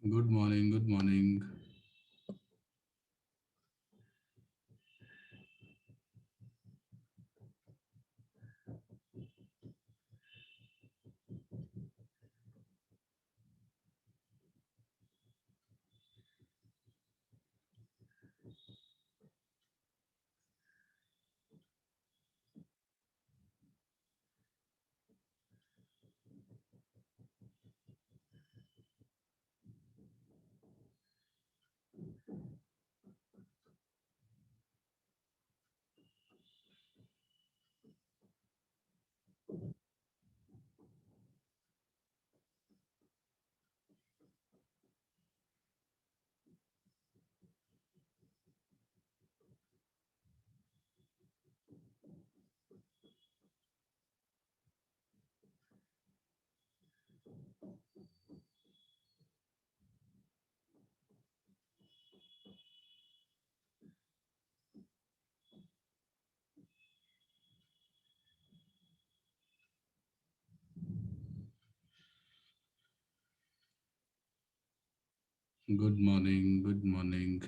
Good morning, good morning. Good morning, good morning.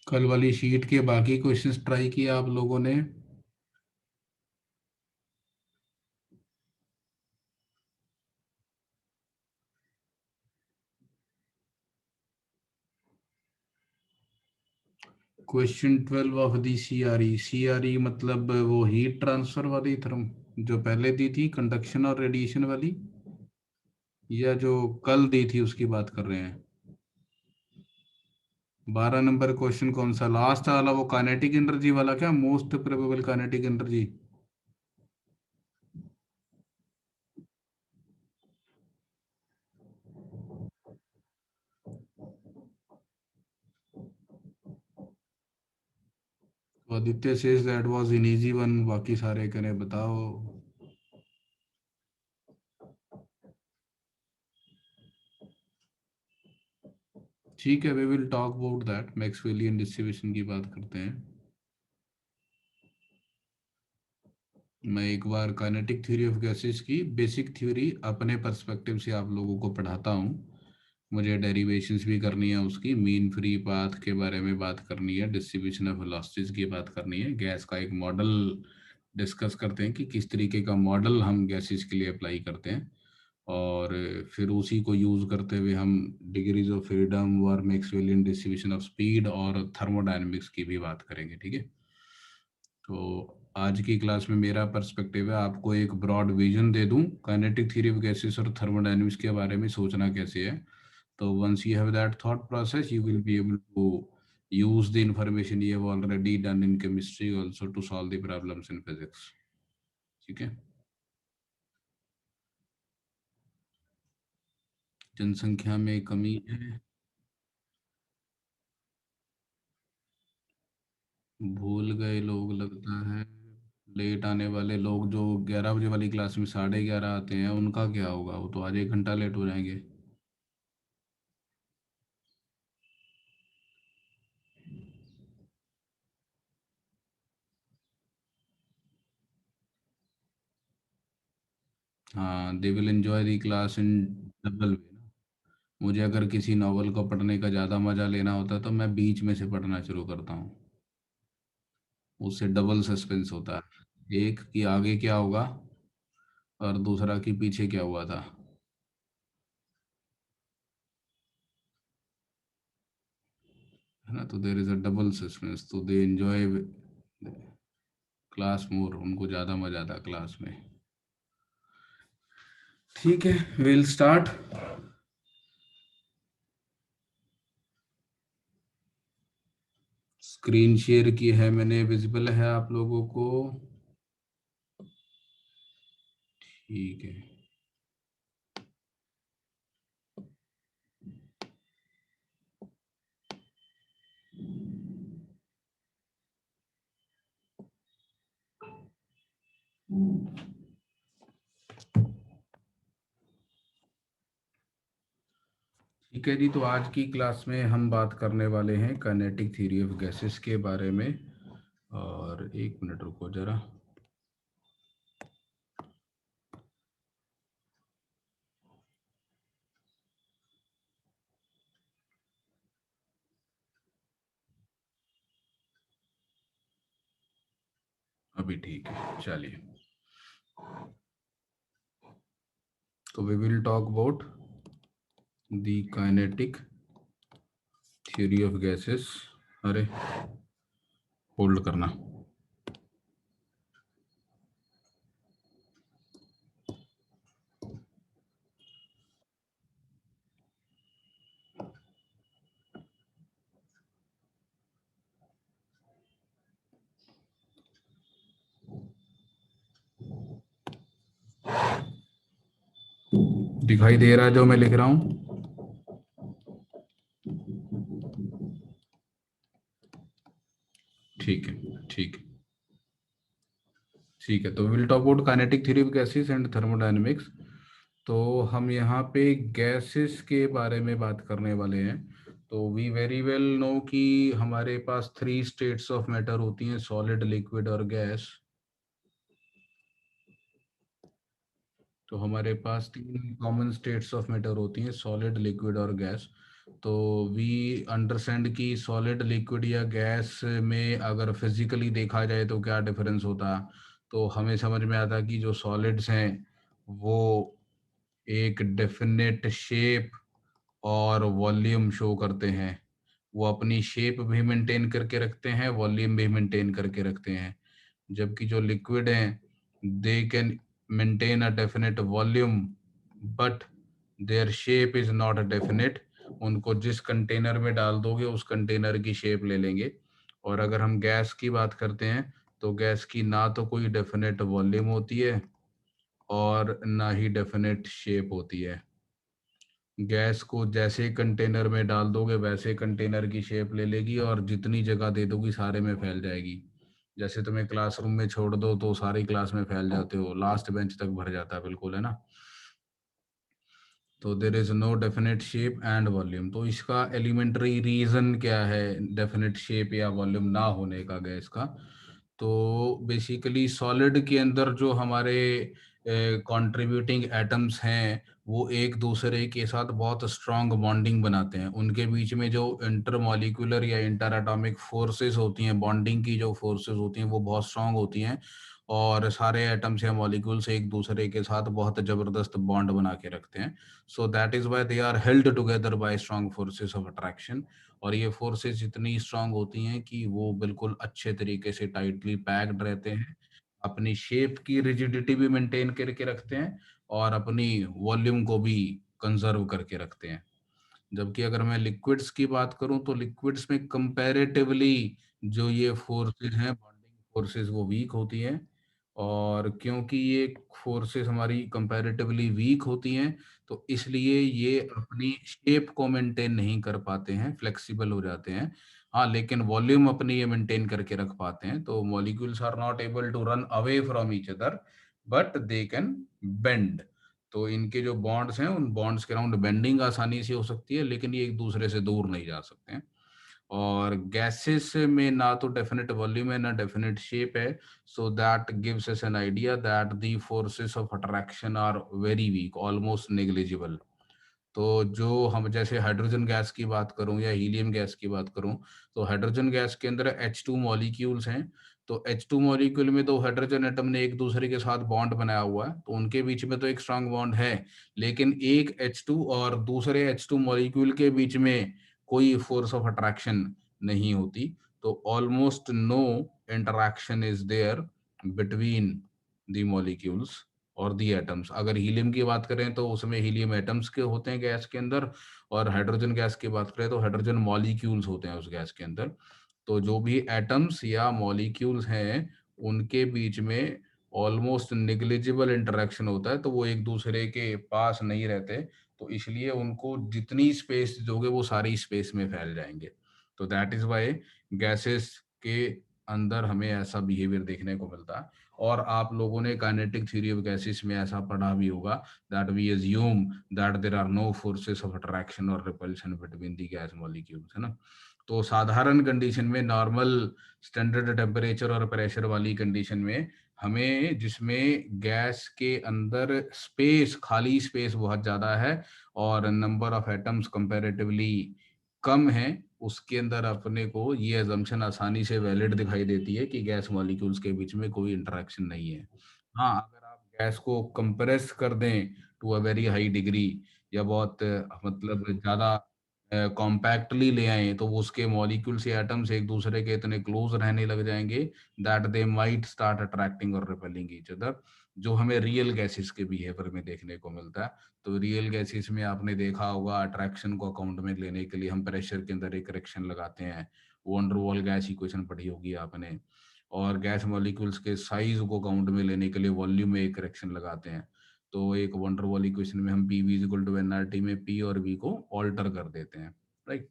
कल वाली sheet के बाकी क्वेश्चंस ट्राई किए आप लोगों ने? Question 12 of the CRE. CRE मतलब वो हीट ट्रांसफर वाली थर्म जो पहले दी थी, कंडक्शन और रेडिएशन वाली, या जो कल दी थी उसकी बात कर रहे हैं? 12 नंबर क्वेश्चन कौन सा लास्ट वाला, वो काइनेटिक एनर्जी वाला क्या, मोस्ट प्रोबेबल काइनेटिक एनर्जी? तो Aditya says that was in easy one, बाकी सारे करें बताओ। ठीक है, we will talk about that, Maxwellian distribution की बात करते हैं। मैं एक बार काइनेटिक थ्योरी ऑफ गैसेस की बेसिक थ्योरी अपने पर्सपेक्टिव से आप लोगों को पढ़ाता हूँ। मुझे डेरिवेशंस भी करनी है, उसकी मीन फ्री पाथ के बारे में बात करनी है, डिस्ट्रीब्यूशन ऑफ वेलोसिटीज की बात करनी है, गैस का एक मॉडल डिस्कस करते हैं कि किस तरीके का मॉडल हम गैसेस के लिए अप्लाई करते हैं, और फिर उसी को यूज करते हुए हम डिग्रीज ऑफ फ्रीडम और मैक्सवेलियन डिस्ट्रीब्यूशन ऑफ स्पीड और थर्मोडायनेमिक्स की भी बात करेंगे। ठीक है? तो आज की क्लास में मेरा पर्सपेक्टिव है, आपको एक ब्रॉड विजन दे दूं काइनेटिक थ्योरी ऑफ गैसेस और थर्मोडायनेमिक्स के बारे में सोचना कैसे है। तो once you have that thought process, you will be able to use the information you have already done in chemistry also to solve the problems in physics। ठीक है? जनसंख्या में कमी है। भूल गए लोग लगता है। लेट आने वाले लोग जो 11 बजे वाली क्लास में 11:30 आते हैं, उनका क्या होगा? वो तो आज 1 घंटा लेट हो जाएंगे। हाँ, they will enjoy the class in double way ना। मुझे अगर किसी नॉवल को पढ़ने का ज़्यादा मज़ा लेना होता तो मैं बीच में से पढ़ना शुरू करता हूँ। उससे डबल सस्पेंस होता है, एक कि आगे क्या होगा और दूसरा कि पीछे क्या हुआ था। है ना, तो there is a double suspense, तो दे एंजॉय क्लास मोर, उनको ज़्यादा मजा आता क्लास में। ठीक है, विल स्टार्ट। स्क्रीन शेयर की है मैंने, विजिबल है आप लोगों को? ठीक है। ठीक है जी, तो आज की क्लास में हम बात करने वाले हैं काइनेटिक थ्योरी ऑफ गैसेस के बारे में। और एक मिनट रुको जरा। अभी ठीक है, चलिए। तो we will talk about the kinetic theory of gases. अरे, होल्ड करना। दिखाई दे रहा है जो मैं लिख रहा हूँ? ठीक है, ठीक है। ठीक है, तो will talk about kinetic theory of gases and thermodynamics. तो हम यहाँ पे गैसेस के बारे में बात करने वाले हैं। तो वी वेरी वेल नो कि हमारे पास थ्री स्टेट्स ऑफ मैटर होती हैं, सॉलिड, लिक्विड और गैस। तो हमारे पास तीन कॉमन स्टेट्स ऑफ मैटर होती हैं, सॉलिड, लिक्विड और गैस। तो वी अंडरस्टैंड कि सॉलिड, लिक्विड या गैस में अगर फिजिकली देखा जाए तो क्या डिफरेंस होता। तो हमें समझ में आता कि जो सॉलिड्स हैं वो एक डेफिनेट शेप और वॉल्यूम शो करते हैं। वो अपनी शेप भी मेंटेन करके रखते हैं, वॉल्यूम भी मेंटेन करके रखते हैं। जबकि जो लिक्विड हैं, they can maintain a definite volume but their shape is not definite. उनको जिस कंटेनर में डाल दोगे उस कंटेनर की शेप ले लेंगे। और अगर हम गैस की बात करते हैं तो गैस की ना तो कोई डेफिनेट वॉल्यूम होती है और ना ही डेफिनेट शेप होती है। गैस को जैसे कंटेनर में डाल दोगे वैसे कंटेनर की शेप ले लेगी और जितनी जगह दे दोगी सारे में फैल जाएगी। जैसे तुम्हें क्लासरूम में छोड़ दो तो सारी क्लास में फैल जाते हो, लास्ट बेंच तक भर जाता है, बिल्कुल, है ना। तो there is no definite shape and volume. तो इसका एलिमेंट्री रीजन क्या है डेफिनेट शेप या वॉल्यूम ना होने का गैस का? तो बेसिकली सॉलिड के अंदर जो हमारे कंट्रीब्यूटिंग एटम्स हैं वो एक दूसरे के साथ बहुत स्ट्रांग बॉन्डिंग बनाते हैं। उनके बीच में जो इंटरमॉलिक्यूलर या इंटर एटॉमिक फोर्सेस होती हैं, बॉन्डिंग की जो फोर्सेस होती हैं वो बहुत स्ट्रांग होती हैं। और सारे एटम्स या मॉलिक्यूल्स एक दूसरे के साथ बहुत जबरदस्त बॉन्ड बना के रखते हैं। So that is why they are held together by strong forces of attraction. और ये फोर्सेस इतनी स्ट्रांग होती हैं कि वो बिल्कुल अच्छे तरीके से टाइटली पैक्ड रहते हैं, अपनी शेप की रिजिडिटी भी मेंटेन करके रखते हैं और अपनी वॉल्यूम को भी कंजर्व करके रखते हैं। जबकि अगर मैं लिक्विड्स की बात करूं तो लिक्विड्स में कंपैरेटिवली जो ये फोर्सेस हैं, बॉन्डिंग फोर्सेस, वो वीक होती हैं। और क्योंकि ये फोर्सेस हमारी कंपैरेटिवली वीक होती हैं तो इसलिए ये अपनी शेप को मेंटेन नहीं कर पाते हैं, फ्लेक्सिबल हो जाते हैं। हाँ, लेकिन वॉल्यूम अपनी ये मेंटेन करके रख पाते हैं। तो molecules are not able to run away from each other but they can bend. तो इनके जो बॉन्ड्स हैं उन बॉन्ड्स के अराउंड बेंडिंग आसानी से हो सकती है, लेकिन ये एक दूसरे से दूर नहीं जा सकते हैं। और गैसेस में ना तो डेफिनेट वॉल्यूम है ना डेफिनेट शेप है। So that gives us an idea that the forces of attraction are very weak, almost negligible. तो जो हम जैसे हाइड्रोजन गैस की बात करूं या हीलियम गैस की बात करूं, तो हाइड्रोजन गैस के अंदर H2 मॉलिक्यूल्स हैं। तो H2 मॉलिक्यूल में दो हाइड्रोजन एटम ने एक दूसरे के साथ बॉन्ड बनाया हुआ है, तो उनके बीच में तो एक स्ट्रांग बॉन्ड है, लेकिन एक H2 और दूसरे H2 मॉलिक्यूल के बीच में कोई फोर्स ऑफ अट्रैक्शन नहीं होती। तो almost no interaction is there between the molecules और दी एटम्स। अगर हीलियम की बात करें तो उसमें हीलियम एटम्स के होते हैं गैस के अंदर, और हाइड्रोजन गैस की बात करें तो हाइड्रोजन मॉलिक्यूल्स होते हैं उस गैस के अंदर। तो जो भी एटम्स या मॉलिक्यूल्स हैं उनके बीच में ऑलमोस्ट नेग्लिजिबल इंटरेक्शन होता है, तो वो एक दूसरे के पास नहीं रहते, तो इसलिए उनको जितनी स्पेस दोगे वो सारी स्पेस में फैल जाएंगे। तो दैट इज वाई गैसेस के अंदर हमें ऐसा बिहेवियर देखने को मिलता है। और आप लोगों ने काइनेटिक थ्योरी ऑफ गैसेस में ऐसा पढ़ा भी होगा that we assume that there are no forces of attraction और repulsion between the gas molecules, है ना। तो साधारण कंडीशन में, नॉर्मल स्टैंडर्ड टेम्परेचर और प्रेशर वाली कंडीशन में, हमें जिसमें गैस के अंदर स्पेस, खाली स्पेस बहुत ज्यादा है और नंबर ऑफ एटम्स कंपैरेटिवली कम है, उसके अंदर अपने को ये अजम्पशन आसानी से वैलिड दिखाई देती है कि गैस मॉलिक्यूल्स के बीच में कोई इंटरेक्शन नहीं है। हाँ, अगर आप गैस को कंप्रेस कर दें to a very high degree, या बहुत मतलब ज्यादा कॉम्पैक्टली ले आए, तो वो उसके मॉलिक्यूल्स या एटम्स एक दूसरे के इतने क्लोज रहने लग जाएंगे that they might start attracting और रिपेलिंग ईच अदर, जो हमें रियल गैसेस के बिहेवियर में देखने को मिलता है। तो रियल गैसेस में आपने देखा होगा, अट्रैक्शन को अकाउंट में लेने के लिए हम प्रेशर के अंदर एक करेक्शन लगाते हैं, वॉन डर वाल गैस इक्वेशन पढ़ी होगी आपने। और गैस मॉलिक्यूल्स के साइज को अकाउंट में लेने के लिए वॉल्यूम में एक करेक्शन लगाते हैं। तो एक वॉन डर वाल इक्वेशन में हम P V is equal to N R T में पी और वी को ऑल्टर कर देते हैं, राइट।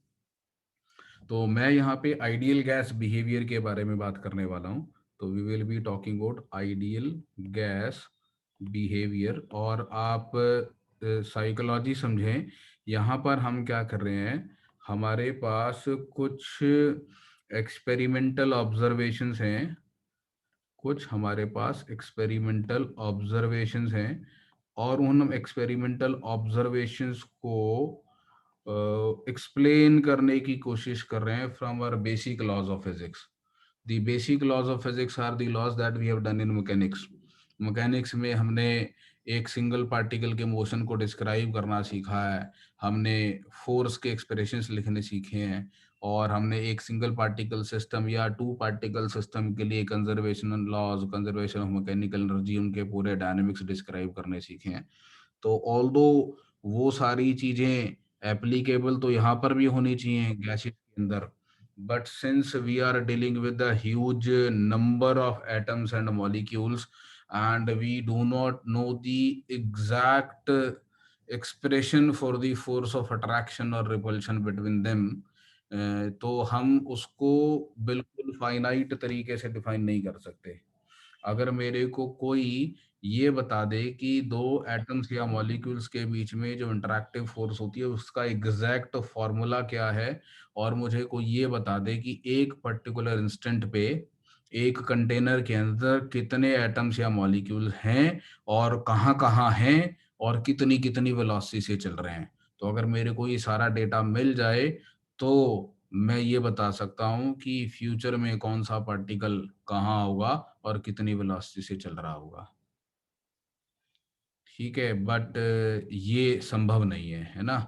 तो मैं यहाँ पे आइडियल गैस बिहेवियर के बारे में बात करने वाला हूँ। तो we will be talking about ideal gas behaviour. और आप साइकोलॉजी समझें, यहाँ पर हम क्या कर रहे हैं, हमारे पास कुछ एक्सपेरिमेंटल ऑब्जर्वेशंस हैं, कुछ हमारे पास एक्सपेरिमेंटल ऑब्जर्वेशंस हैं, और उन एक्सपेरिमेंटल ऑब्जर्वेशंस को एक्सप्लेन करने की कोशिश कर रहे हैं from our basic laws of physics. The basic laws of physics are the laws that we have done in mechanics. Mechanics में हमने एक सिंगल पार्टिकल के मोशन को डिस्क्राइब करना सीखा है, हमने फोर्स के एक्सप्रेशंस लिखने सीखे हैं, और हमने एक सिंगल पार्टिकल सिस्टम या टू पार्टिकल सिस्टम के लिए conservation laws, conservation of mechanical energy, उनके पूरे डायनेमिक्स डिस्क्राइब करने सीखे हैं। तो ऑल्दो वो सारी चीजें एप्लीकेबल तो यहाँ पर भी होनी चाहिए गैसेस के अंदर, but since we are dealing with the huge number of atoms and molecules and we do not know the exact expression for the force of attraction और रिपल्शन बिटवीन देम, तो हम उसको बिल्कुल फाइनाइट तरीके से define नहीं कर सकते। अगर मेरे को कोई ये बता दे कि दो एटम्स या मॉलिक्यूल्स के बीच में जो इंटरैक्टिव फोर्स होती है उसका एग्जैक्ट फॉर्मूला क्या है, और मुझे कोई ये बता दे कि एक पर्टिकुलर इंस्टेंट पे एक कंटेनर के अंदर कितने एटम्स या मॉलिक्यूल हैं और कहाँ कहाँ हैं और कितनी कितनी वेलोसिटी से चल रहे हैं, तो अगर मेरे को ये सारा डेटा मिल जाए तो मैं ये बता सकता हूँ कि फ्यूचर में कौन सा पार्टिकल कहाँ होगा और कितनी वेलोसिटी से चल रहा होगा। ठीक है, बट ये संभव नहीं है ना।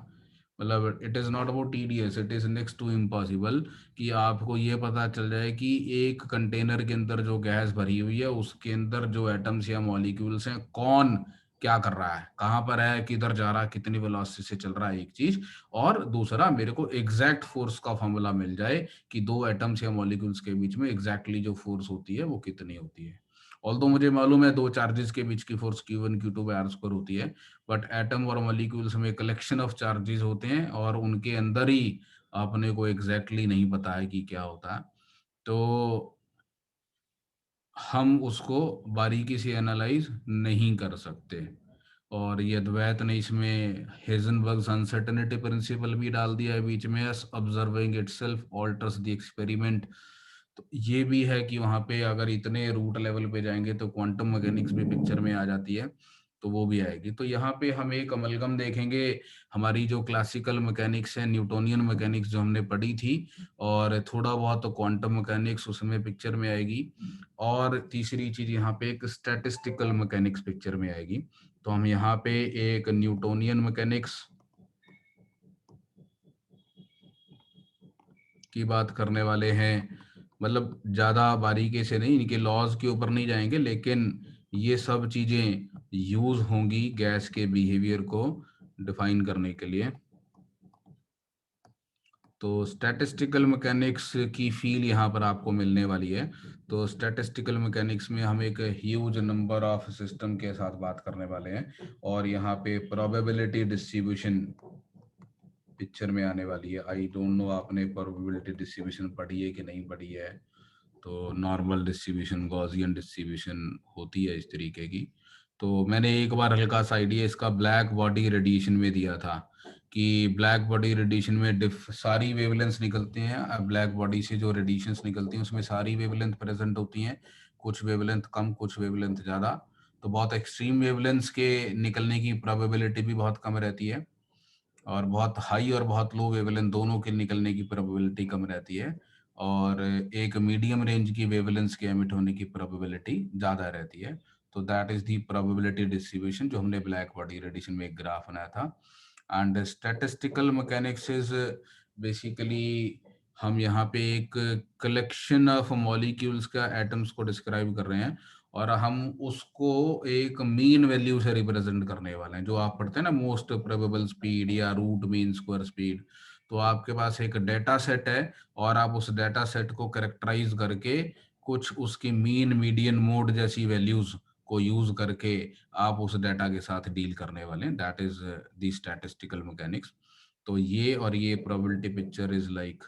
मतलब it is not about TDS, it is next to impossible कि आपको ये पता चल जाए कि एक कंटेनर के अंदर जो गैस भरी हुई है उसके अंदर जो एटम्स या मॉलिक्यूल्स हैं कौन क्या कर रहा है, कहाँ पर है, किधर जा रहा है, कितनी वेलोसिटी से चल रहा है, एक चीज। और दूसरा, मेरे को एग्जैक्ट फोर्स का फॉर्मूला मिल जाए कि दो एटम्स या मॉलिक्यूल्स के बीच में एग्जैक्टली जो फोर्स होती है वो कितनी होती है। ऑल्दो मुझे मालूम है दो चार्जेस के बीच की force Q1 Q2 bye are square होती है, बट एटम और मॉलिक्यूल्स में कलेक्शन ऑफ चार्जेस होते हैं और उनके अंदर ही अपने को एग्जैक्टली नहीं पता है कि क्या होता है। तो हम उसको बारीकी से एनालाइज नहीं कर सकते। और ये अद्वैत ने इसमें हेजनबर्ग्स अनसर्टेनिटी प्रिंसिपल भी डाल दिया है बीच में, observing itself alters the experiment. तो ये भी है कि वहां पे अगर इतने रूट लेवल पे जाएंगे तो क्वांटम मैकेनिक्स भी पिक्चर में आ जाती है। तो वो भी आएगी। तो यहाँ पे हम एक अमलगम देखेंगे, हमारी जो क्लासिकल मैकेनिक्स है, न्यूटोनियन मैकेनिक्स जो हमने पढ़ी थी, और थोड़ा बहुत क्वांटम मैकेनिक्स उसमें पिक्चर में आएगी, और तीसरी चीज यहाँ पे एक स्टैटिस्टिकल मैकेनिक्स पिक्चर में आएगी। तो हम यहाँ पे एक न्यूटोनियन मैकेनिक्स की बात करने वाले हैं, मतलब ज्यादा बारीकी से नहीं, इनके लॉज के ऊपर नहीं जाएंगे, लेकिन ये सब चीजें यूज होंगी गैस के बिहेवियर को डिफाइन करने के लिए। तो स्टैटिस्टिकल मैकेनिक्स की फील यहाँ पर आपको मिलने वाली है। तो स्टैटिस्टिकल मैकेनिक्स में हम एक ह्यूज नंबर ऑफ सिस्टम के साथ बात करने वाले हैं, और यहाँ पे प्रोबेबिलिटी डिस्ट्रीब्यूशन पिक्चर में आने वाली है। आई डोंट नो आपने प्रोबेबिलिटी डिस्ट्रीब्यूशन पढ़ी है कि नहीं पढ़ी है। तो नॉर्मल डिस्ट्रीब्यूशन, गॉसियन डिस्ट्रीब्यूशन होती है इस तरीके की। तो मैंने एक बार हल्का सा आइडिया इसका ब्लैक बॉडी रेडिएशन में दिया था कि ब्लैक बॉडी रेडिएशन में सारी वेवलेंथ निकलती हैं। ब्लैक बॉडी से जो रेडिएशंस निकलती हैं उसमें सारी वेवलेंथ प्रेजेंट होती हैं, कुछ वेवलेंथ कम, कुछ वेवलेंथ ज़्यादा। तो बहुत एक्सट्रीम वेवलेंथ्स के निकलने की प्रोबेबिलिटी भी बहुत कम रहती है, और बहुत हाई और बहुत लो वेवलेंथ दोनों के निकलने की प्रोबेबिलिटी कम रहती है, और एक मीडियम रेंज की वेवलेंथ के एमिट होने की प्रोबेबिलिटी ज़्यादा रहती है। तो that is the probability distribution जो हमने ब्लैक बॉडी रेडिएशन में एक ग्राफ बनाया था। And statistical mechanics is basically, हम यहाँ पे एक कलेक्शन ऑफ मॉलिक्यूल्स का एटम्स को डिस्क्राइब कर रहे हैं, और हम उसको एक मीन वैल्यू से रिप्रेजेंट करने वाले हैं। जो आप पढ़ते हैं ना, मोस्ट प्रोबेबल स्पीड या रूट मीन स्क्वायर स्पीड, तो आपके पास एक डेटा सेट है, और आप उस डेटा सेट को कैरेक्टराइज करके कुछ उसकी मीन, मीडियन, मोड जैसी वैल्यूज को यूज करके आप उस डेटा के साथ डील करने वाले हैं। That is the statistical mechanics. तो ये और ये प्रोबेबिलिटी पिक्चर इज लाइक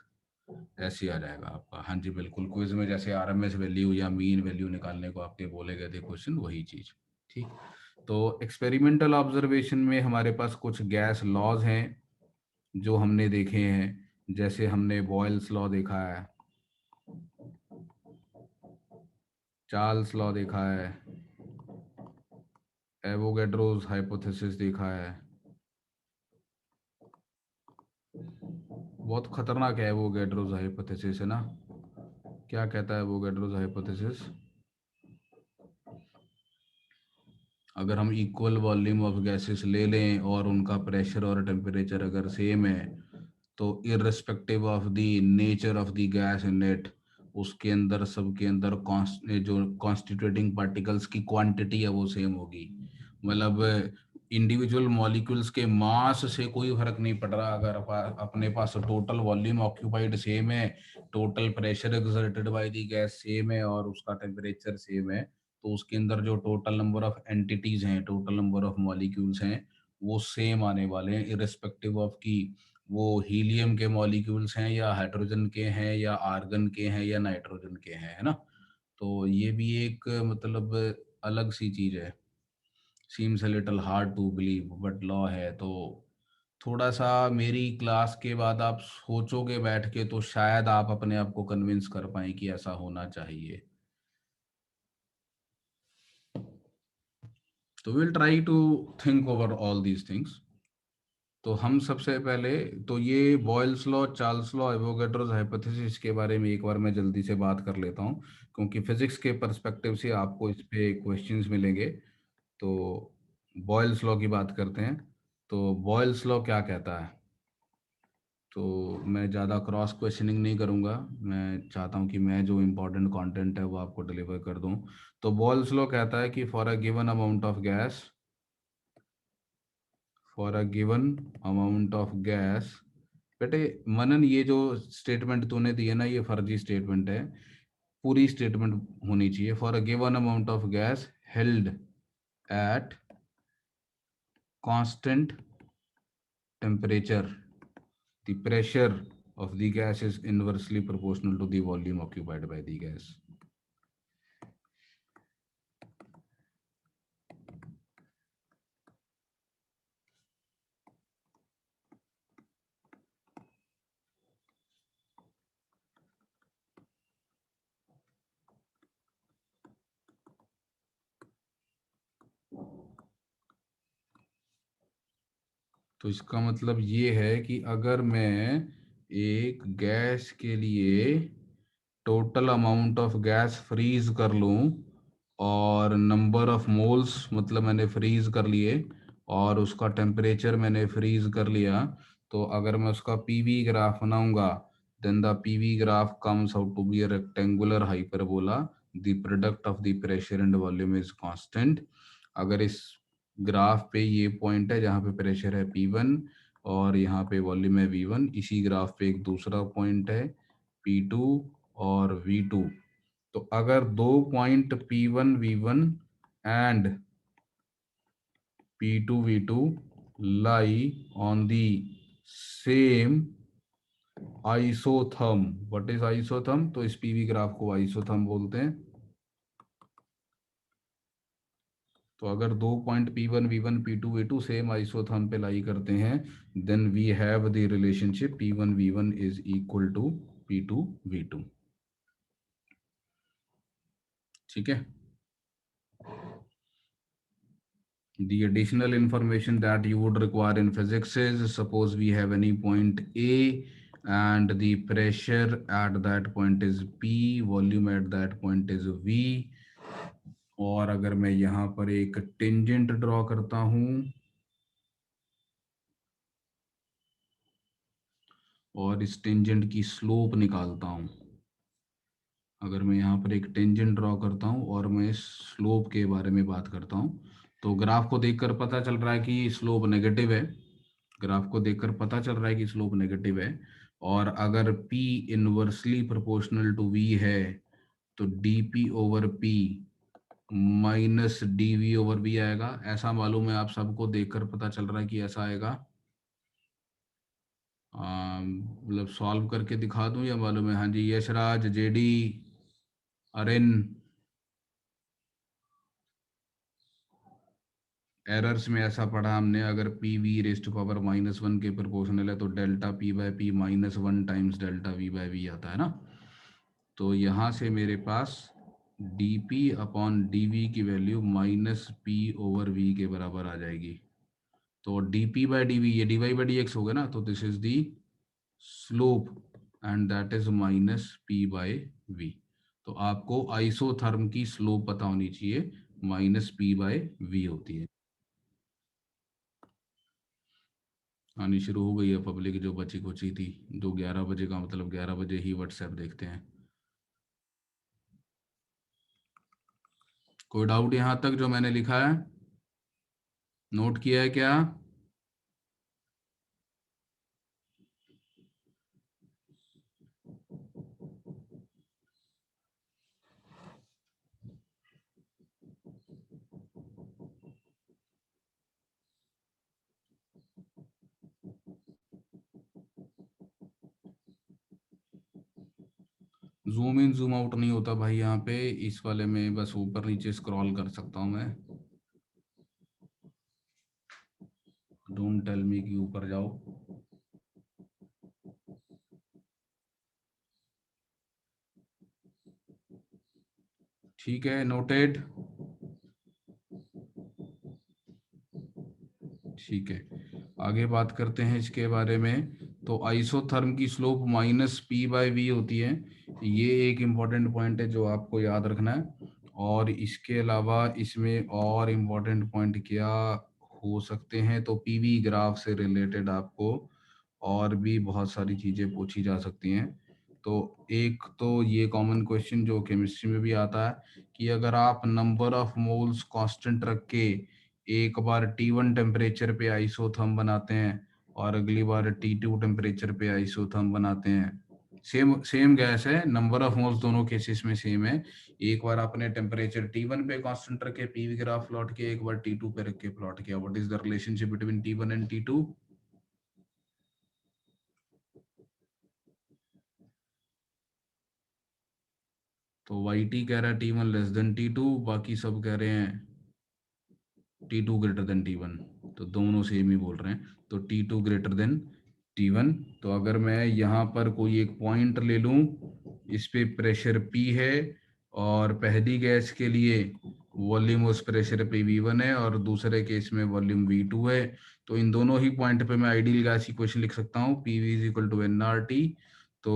ऐसे आ जाएगा आपका। हाँ जी बिल्कुल, क्विज में जैसे आरएमएस वैल्यू या मीन वैल्यू निकालने को आपके बोले गए थे क्वेश्चन, वही चीज। ठीक। तो एक्सपेरिमेंटल ऑब्जर्वेशन में हमारे पास कुछ गैस लॉज हैं जो हमने देखे हैं। जैसे हमने बॉयल्स लॉ देखा है, चार्ल्स लॉ देखा है, एवोगैड्रोस हाइपोथेसिस देखा है। बहुत खतरनाक है एवोगैड्रोस हाइपोथेसिस, है ना? क्या कहता है एवोगैड्रोस हाइपोथेसिस? अगर हम इक्वल वॉल्यूम ऑफ गैसेस ले लें और उनका प्रेशर और टेम्परेचर अगर सेम है, तो irrespective of the nature of the gas in it, उसके अंदर, सबके अंदर जो कॉन्स्टिट्यूटिंग पार्टिकल्स की क्वांटिटी है वो सेम होगी। मतलब इंडिविजुअल मॉलिक्यूल्स के मास से कोई फर्क नहीं पड़ रहा। अगर अपने पास टोटल वॉल्यूम ऑक्यूपाइड सेम है, total pressure exerted by the gas same है, और उसका टेम्परेचर सेम है, तो उसके अंदर जो टोटल नंबर ऑफ एंटिटीज हैं, टोटल नंबर ऑफ मॉलिक्यूल्स हैं, वो सेम आने वाले हैं, इररिस्पेक्टिव ऑफ की वो हीलियम के मॉलिक्यूल्स हैं या हाइड्रोजन के हैं या आर्गन के हैं या नाइट्रोजन के हैं, है ना? तो ये भी एक मतलब अलग सी चीज है। Seems a little hard to believe but law है। तो थोड़ा सा मेरी क्लास के बाद आप सोचोगे बैठ के, तो शायद आप अपने आप को कन्विंस कर पाए कि ऐसा होना चाहिए। तो will try to think over all these things. तो हम सबसे पहले, तो ये Boyle's law, Charles law, Avogadro's hypothesis के बारे में एक बार मैं जल्दी से बात कर लेता हूँ, क्योंकि फिजिक्स के पर्सपेक्टिव से आपको इस पे क्वेश्चंस मिलेंगे। तो बॉयल्स लॉ की बात करते हैं। तो बॉयल्स लॉ क्या कहता है? तो मैं ज़्यादा क्रॉस क्वेश्चनिंग नहीं करूँगा, मैं चाहता हूँ कि मैं जो इम्पोर्टेंट कंटेंट है वो आपको डिलीवर कर दूँ। तो बॉयल्स लॉ कहता है कि for a given amount of gas, for a given amount of gas, बेटे मनन, ये जो स्टेटमेंट तूने दी है ना, ये फर्जी स्टेटमेंट है। पूरी स्टेटमेंट होनी चाहिए। For a given amount of gas held at constant temperature, the pressure of the gas is inversely proportional to the volume occupied by the gas. तो इसका मतलब ये है कि अगर मैं एक गैस के लिए total amount of gas freeze कर लूँ और नंबर ऑफ मोल्स मतलब मैंने फ्रीज कर लिए और उसका टेम्परेचर मैंने फ्रीज कर लिया, तो अगर मैं उसका पीवी ग्राफ बनाऊंगा, then the PV graph comes out to be a rectangular hyperbola, the product of the pressure and volume is constant. अगर इस ग्राफ पे ये पॉइंट है जहाँ पे प्रेशर है P1 और यहाँ पे वॉल्यूम है V1, इसी ग्राफ पे एक दूसरा पॉइंट है P2 और V2। तो अगर दो point P1 V1 and P2 V2 lie on the same isotherm, what is isotherm, तो इस पीवी ग्राफ को आइसोथर्म बोलते हैं। तो अगर दो point P1 V1 P2 V2 same isotherm पे लाई करते हैं, then we have the relationship P1 V1 is equal to P2 V2। ठीक है। The additional information that you would require in physics is, suppose we have any point A and the pressure at that point is P, volume at that point is V, और अगर मैं यहाँ पर एक tangent draw करता हूँ और इस टेंजेंट की स्लोप निकालता हूँ, अगर मैं यहाँ पर एक टेंजेंट ड्रॉ करता हूँ और मैं स्लोप के बारे में बात करता हूँ, तो ग्राफ को देखकर पता चल रहा है कि स्लोप नेगेटिव है, ग्राफ को देखकर पता चल रहा है कि स्लोप नेगेटिव है। और अगर P inversely proportional to V है तो dP over P minus dV over V आएगा। ऐसा मालूम है, आप सबको देखकर पता चल रहा है कि ऐसा आएगा। मतलब सॉल्व करके दिखा दूं या मालूम है? हाँ जी, यशराज, जेडी, अरिन, एरर्स में ऐसा पढ़ा हमने, अगर P V raised to power -1 के प्रोपोर्शनल है तो delta P by P -1 times delta V by V आता है ना। तो यहाँ से मेरे पास dP अपॉन dV की वैल्यू -P ओवर V के बराबर आ जाएगी। तो dP बाय dV ये dy बाई dx हो गया ना, तो this is the slope and that is -P by V। तो आपको आइसोथर्म की स्लोप पता होनी चाहिए, -P बाय V होती है। आनी शुरू हो गई है पब्लिक जो बची खुची थी, जो 11 बजे का मतलब 11 बजे ही व्हाट्सएप देखते हैं। कोई डाउट यहाँ तक जो मैंने लिखा है? नोट किया है क्या? जूम इन जूम आउट नहीं होता भाई यहाँ पे, इस वाले में बस ऊपर नीचे स्क्रॉल कर सकता हूँ मैं। डोंट टेल मी कि ऊपर जाओ। ठीक है, नोटेड। ठीक है, आगे बात करते हैं इसके बारे में। तो आइसोथर्म की स्लोप -P बाय V होती है, ये एक इम्पॉर्टेंट पॉइंट है जो आपको याद रखना है। और इसके अलावा इसमें और इम्पॉर्टेंट पॉइंट क्या हो सकते हैं, तो पीवी ग्राफ से रिलेटेड आपको और भी बहुत सारी चीज़ें पूछी जा सकती हैं। तो एक तो ये कॉमन क्वेश्चन जो केमिस्ट्री में भी आता है कि अगर आप नंबर ऑफ मोल्स कांस्टेंट रख के एक बार T1 टेम्परेचर पे आइसोथर्म बनाते हैं और अगली बार T2 टेम्परेचर पे आइसोथर्म बनाते हैं, सेम सेम गैस है, नंबर ऑफ मोल्स दोनों केसेस में सेम है। एक बार आपने टेम्परेचर T1 पे कांस्टेंट रखे पीवी ग्राफ प्लॉट किया, एक बार T2 पे रख के प्लॉट किया। What is the relationship between T1 and T2? तो YT कह रहा है T1 लेस देन T2, बाकी सब कह रहे हैं T2 ग्रेटर देन T1। तो दोनों सेम ही बोल रहे हैं, तो T2 ग्रेटर देन T1। तो अगर मैं यहाँ पर कोई एक पॉइंट ले लूँ, इस पे प्रेशर P है और पहली गैस के लिए वॉल्यूम उस प्रेशर पे V1 है और दूसरे केस में वॉल्यूम V2 है। तो इन दोनों ही पॉइंट पे मैं आइडियल गैस इक्वेशन लिख सकता हूँ, PV is equal to nRT। तो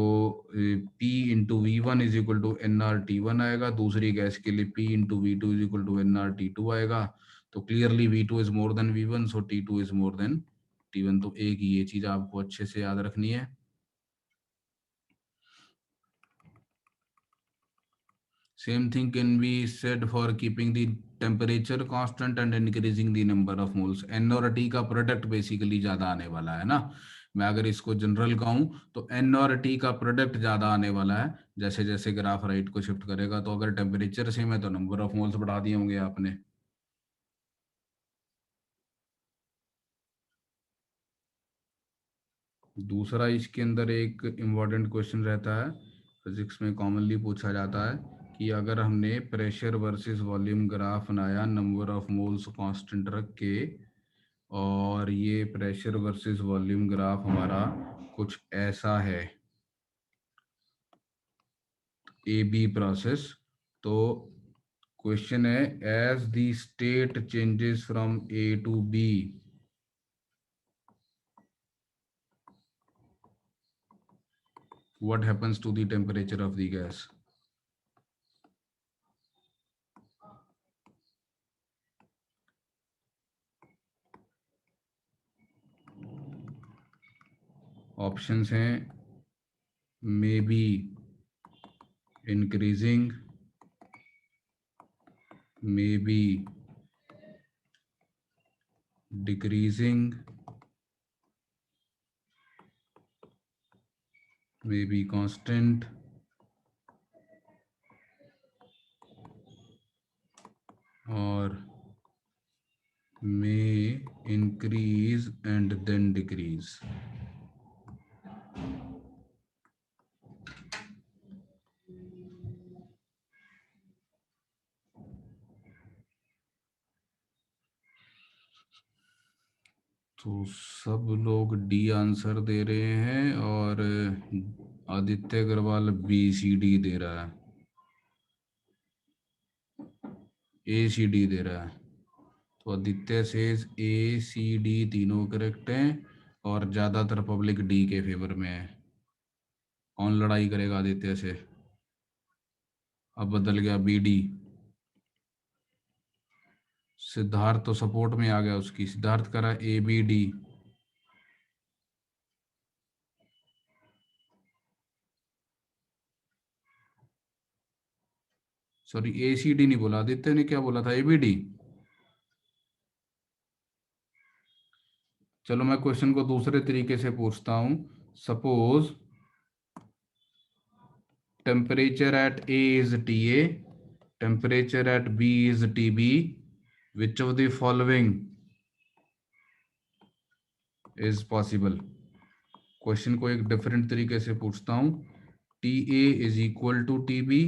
P into V1 is equal to nRT1 आएगा, दूसरी गैस के लिए P into V2 is equal to nRT2 आएगा। तो clearly V2 is more than V1, so T2 is more than T1। तो एक ये चीज आपको अच्छे से याद रखनी है। Same thing can be said for keeping the temperature constant and increasing the number of moles. N और T का प्रोडक्ट बेसिकली ज्यादा आने वाला है ना। मैं अगर इसको जनरल कहूँ तो N और T का प्रोडक्ट ज्यादा आने वाला है जैसे जैसे ग्राफ राइट को शिफ्ट करेगा। तो अगर टेम्परेचर सेम है तो नंबर ऑफ मोल्स बढ़ा दिए होंगे आपने। दूसरा इसके अंदर एक इम्पॉर्टेंट क्वेश्चन रहता है, फिजिक्स में कॉमनली पूछा जाता है कि अगर हमने प्रेशर वर्सेस वॉल्यूम ग्राफ बनाया नंबर ऑफ मोल्स कांस्टेंट रख के, और ये प्रेशर वर्सेस वॉल्यूम ग्राफ हमारा कुछ ऐसा है, ए बी प्रोसेस। तो क्वेश्चन है, as the state changes from A to B, what happens to the temperature of the gas? Options हैं may be increasing, may be decreasing, may be constant, और may increase and then decrease. तो सब लोग D answer दे रहे हैं और Aditya Agarwal BCD दे रहा है, ACD दे रहा है। तो आदित्य सेज ACD तीनों करेक्ट हैं और ज्यादातर पब्लिक डी के फेवर में है। कौन लड़ाई करेगा आदित्य से? अब बदल गया BD। सिद्धार्थ तो सपोर्ट में आ गया उसकी, सिद्धार्थ करा ABD। सॉरी, ACD नहीं बोला आदित्य ने, क्या बोला था? ABD। चलो मैं क्वेश्चन को दूसरे तरीके से पूछता हूं। Suppose temperature at A is TA, temperature at B is TB, which of the following is possible? Question को एक डिफरेंट तरीके से पूछता हूं। TA is equal to TB,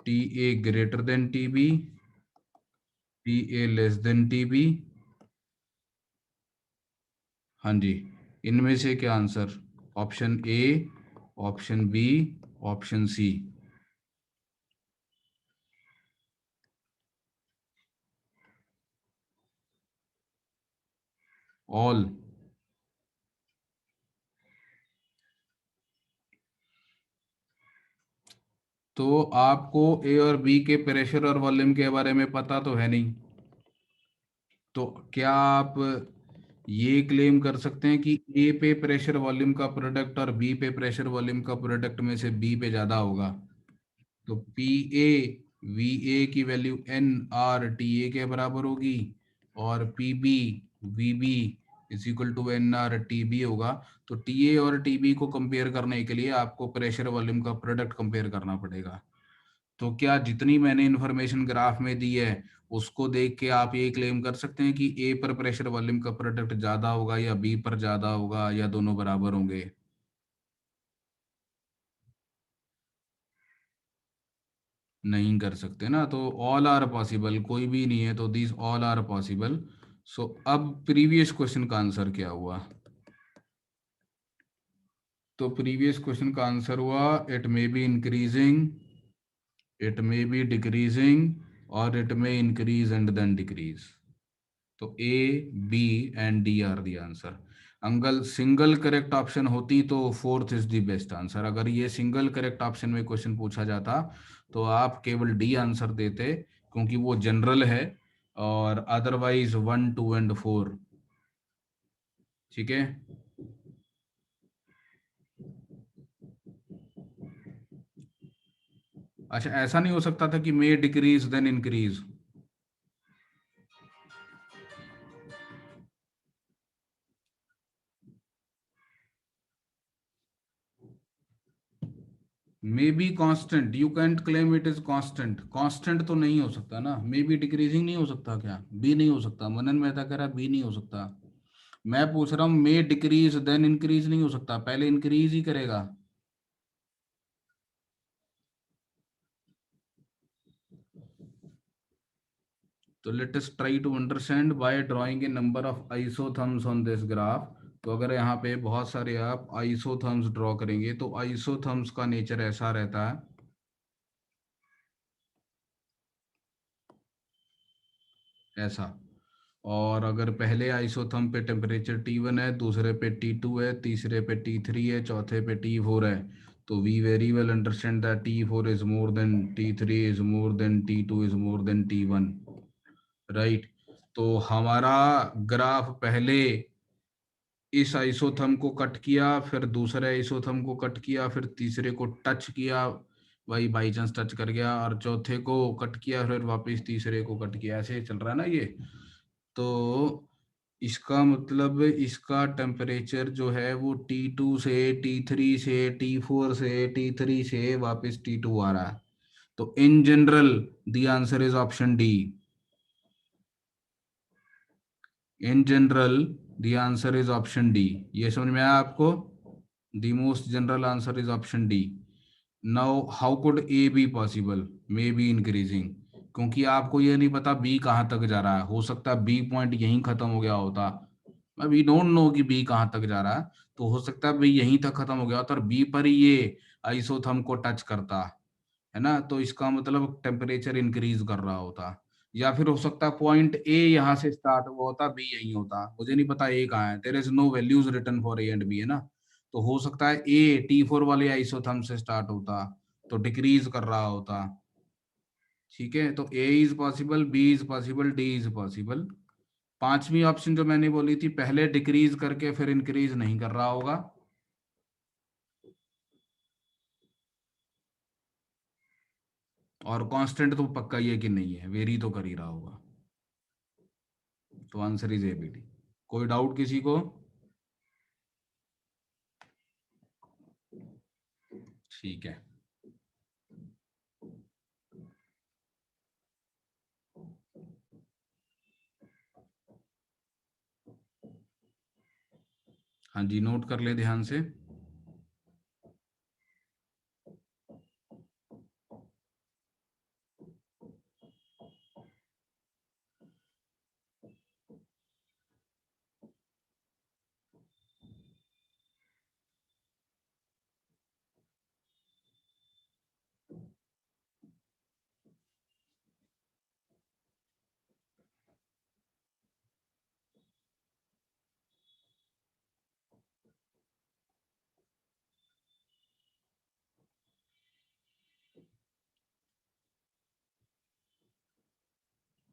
TA greater than TB, TA less than TB। हाँ जी, इनमें से क्या answer? Option A, option B, option C. All. तो आपको ए और बी के प्रेशर और वॉल्यूम के बारे में पता तो है नहीं, तो क्या आप ये क्लेम कर सकते हैं कि ए पे प्रेशर वॉल्यूम का प्रोडक्ट और बी पे प्रेशर वॉल्यूम का प्रोडक्ट में से बी पे ज्यादा होगा? तो पी ए वी ए की वैल्यू nRTA के बराबर होगी, और P B V B is equal to nRTB होगा। तो टीए और टीबी को कंपेयर करने के लिए आपको प्रेशर वॉल्यूम का प्रोडक्ट कंपेयर करना पड़ेगा। तो क्या जितनी मैंने इंफॉर्मेशन ग्राफ में दी है उसको देख के आप ये क्लेम कर सकते हैं कि ए पर प्रेशर वॉल्यूम का प्रोडक्ट ज्यादा होगा या बी पर ज्यादा होगा या दोनों बराबर होंगे? नहीं कर सकते ना। तो ऑल आर पॉसिबल, कोई भी नहीं है, तो these all are possible. So अब प्रीवियस क्वेश्चन का आंसर क्या हुआ? तो प्रीवियस क्वेश्चन का आंसर हुआ, it may be increasing, it may be decreasing, और it may increase and then decrease. तो A, B and D are the answer. अंकल सिंगल करेक्ट ऑप्शन होती तो fourth is the best answer. अगर ये single correct option में question पूछा जाता तो आप केवल डी आंसर देते, क्योंकि वो जनरल है, और अदरवाइज 1, 2 एंड 4। ठीक है। अच्छा, ऐसा नहीं हो सकता था कि may decrease then increase? May be constant, you can't claim it is constant. Constant तो नहीं हो सकता ना। मे बी डिक्रीजिंग नहीं हो सकता क्या? बी नहीं हो सकता। मनन मेहता कह रहा है बी नहीं हो सकता। मैं पूछ रहा हूँ मे डिक्रीज देन इंक्रीज नहीं हो सकता, पहले इंक्रीज ही करेगा। तो let us try to understand by drawing a number of isotherms on this graph. तो अगर यहाँ पे बहुत सारे आप आइसोथर्म्स ड्रॉ करेंगे तो आइसोथर्म्स का नेचर ऐसा रहता है, ऐसा। और अगर पहले आइसोथर्म पे टेम्परेचर T1 है, दूसरे पे T2 है, तीसरे पे T3 है, चौथे पे T4 है, तो we very well understand that T4 is more than T3 is more than T2 is more than T1, right. तो हमारा ग्राफ पहले इस आइसोथर्म को कट किया, फिर दूसरे आइसोथर्म को कट किया, फिर तीसरे को टच किया, भाई बाई चांस टच कर गया, और चौथे को कट किया, फिर वापस तीसरे को कट किया, ऐसे चल रहा है ना ये। तो इसका मतलब इसका टेम्परेचर जो है वो T2 से, T3 से, T4 से, T3 से वापस T2 आ रहा है। तो in general the answer is option D. In general the answer is option D. ये समझ में आया आपको? The most general answer is option D. Now how could A be possible, may be increasing? क्योंकि आपको ये नहीं पता बी कहाँ तक जा रहा है। हो सकता है बी पॉइंट यहीं खत्म हो गया होता। वी डोंट नो कि बी कहाँ तक जा रहा है। तो हो सकता है बी यहीं तक खत्म हो गया होता और बी पर ही ये आइसोथर्म को टच करता है ना। तो इसका मतलब टेम्परेचर इंक्रीज कर रहा होता। या फिर हो सकता है पॉइंट ए यहाँ से स्टार्ट हुआ होता, बी यहीं होता। मुझे नहीं पता ए कहाँ है, there is no values return for A and B, है ना। तो हो सकता है ए T4 वाले आइसोथर्म से स्टार्ट होता, तो डिक्रीज कर रहा होता। ठीक है, तो A is possible, B is possible, D is possible. पांचवी ऑप्शन जो मैंने बोली थी, पहले डिक्रीज करके फिर इंक्रीज नहीं कर रहा होगा। और कांस्टेंट तो पक्का ही है कि नहीं है, वेरी तो कर ही रहा होगा। तो आंसर इज एबीडी। कोई डाउट किसी को? ठीक है। हाँ जी, नोट कर ले ध्यान से।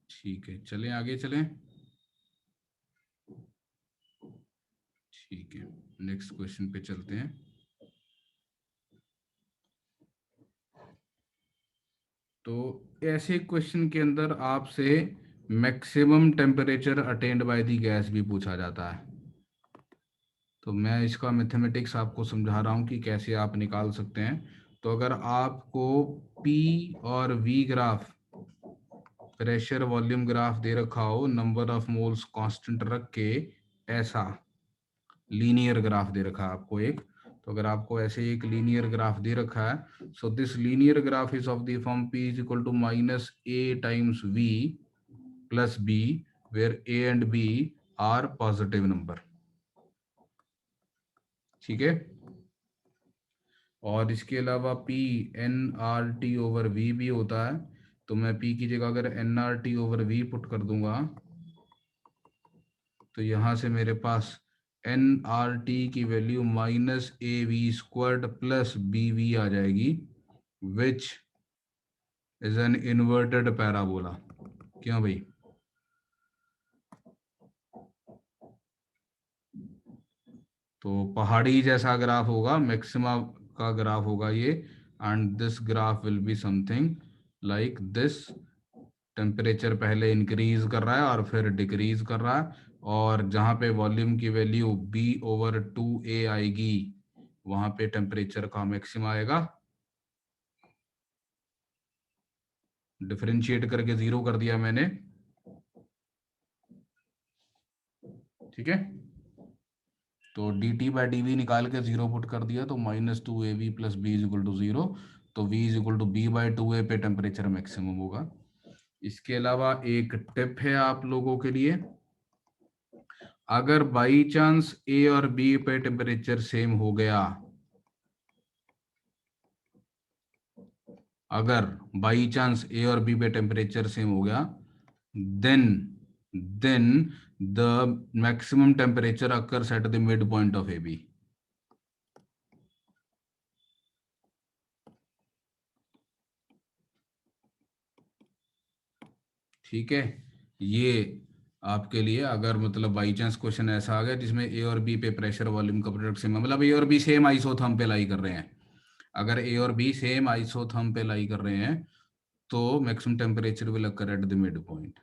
ठीक है, चलें आगे चलें। ठीक है, नेक्स्ट क्वेश्चन पे चलते हैं। तो ऐसे क्वेश्चन के अंदर आपसे maximum temperature attend bye the gas भी पूछा जाता है। तो मैं इसका मैथमेटिक्स आपको समझा रहा हूँ कि कैसे आप निकाल सकते हैं। तो अगर आपको पी और V graph, pressure volume graph दे रखा हो, नंबर ऑफ मोल्स कांस्टेंट रख के, ऐसा लीनियर ग्राफ दे रखा है आपको एक। तो अगर आपको ऐसे एक लीनियर ग्राफ दे रखा है, so this linear graph is of the form P is equal to minus A times V plus B, where A and B are positive number. ठीक है। और इसके अलावा P N R T over V भी होता है, तो मैं P की जगह अगर nRT/V पुट कर दूंगा तो यहाँ से मेरे पास nRT की वैल्यू -AV² प्लस BV आ जाएगी, which is an inverted parabola. क्यों भाई? तो पहाड़ी जैसा ग्राफ होगा, मैक्सिमा का ग्राफ होगा ये, and this graph will be something like this. Temperature पहले इंक्रीज कर रहा है और फिर डिक्रीज कर रहा है, और जहाँ पे वॉल्यूम की वैल्यू B/2A आएगी वहां पे टेम्परेचर का मैक्सिमा आएगा। डिफरेंशिएट करके 0 कर दिया मैंने, ठीक है। तो dt/dv निकाल के 0 पुट कर दिया, तो -2AV + B = 0। तो V = B/2A पे टेम्परेचर मैक्सिमम होगा। इसके अलावा एक टिप है आप लोगों के लिए, अगर बाई चांस A और B पे टेम्परेचर सेम हो गया, अगर बाई चांस A और B पे टेम्परेचर सेम हो गया, then the maximum temperature occurs at the mid point of AB। ठीक है, ये आपके लिए, अगर मतलब बाई चांस क्वेश्चन ऐसा आ गया जिसमें ए और बी पे प्रेशर वॉल्यूम का प्रोडक्ट सेम, मतलब ए और बी सेम आइसोथर्म पे लाई कर रहे हैं, अगर ए और बी सेम आइसोथर्म पे लाई कर रहे हैं तो maximum temperature will occur at the mid point.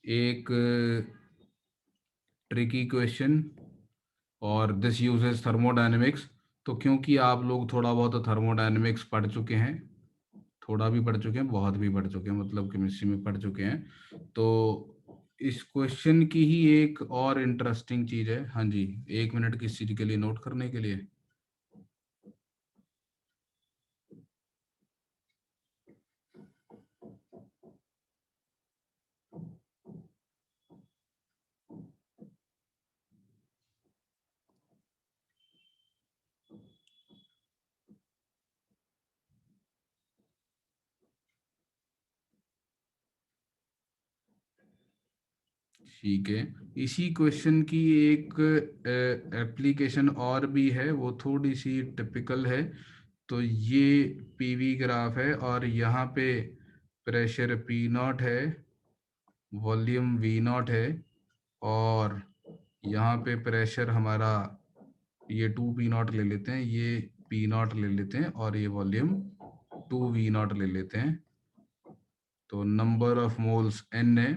एक ट्रिकी क्वेश्चन, और दिस यूजेस थर्मोडायनेमिक्स। तो क्योंकि आप लोग थोड़ा बहुत थर्मोडायनेमिक्स पढ़ चुके हैं, थोड़ा भी पढ़ चुके हैं, बहुत भी पढ़ चुके हैं, मतलब केमिस्ट्री में पढ़ चुके हैं, तो इस क्वेश्चन की ही एक और इंटरेस्टिंग चीज है। हाँ जी, 1 मिनट किस चीज के लिए? नोट करने के लिए। ठीक है, इसी क्वेश्चन की एक एप्लीकेशन और भी है, वो थोड़ी सी टिपिकल है। तो ये पीवी ग्राफ है और यहाँ पे प्रेशर P0 है, वॉल्यूम V0 है, और यहाँ पे प्रेशर हमारा ये 2P0 ले लेते हैं, ये P0 ले लेते हैं, और ये वॉल्यूम 2V0 ले लेते हैं। तो नंबर ऑफ मोल्स N है,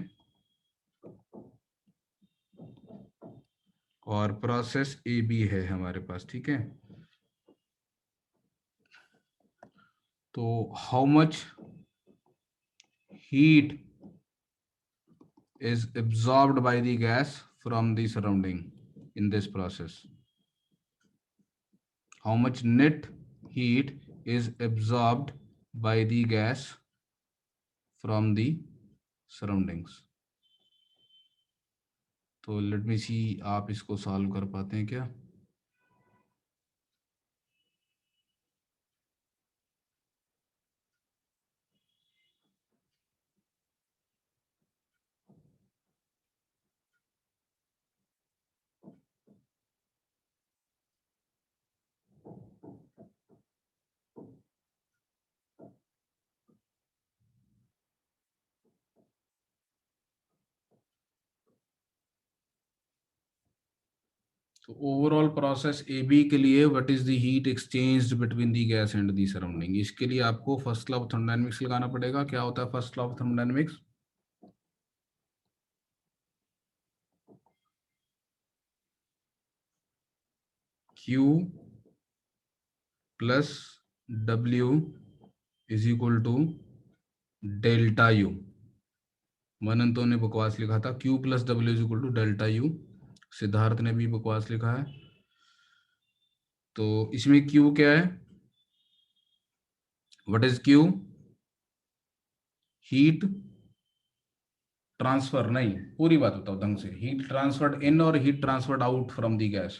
और प्रोसेस AB है हमारे पास, ठीक है। तो how much heat is absorbed by the gas from the surrounding in this process? How much net heat is absorbed by the gas from the surroundings? तो let me सी, आप इसको सॉल्व कर पाते हैं क्या? तो ओवरऑल प्रोसेस AB के लिए what is the heat exchanged between the gas and the surrounding, इसके लिए आपको फर्स्ट लॉ ऑफ थर्मोडायनेमिक्स लगाना पड़ेगा। क्या होता है first law of thermodynamics? Q plus W is equal to delta U। Mananto ने बकवास लिखा था, Q plus W is equal to delta U। Siddharth ने भी बकवास लिखा है। तो इसमें Q क्या है? What is Q? Heat transfer नहीं, पूरी बात बताओ ढंग से। हीट ट्रांसफर्ड इन और heat transferred out from the gas,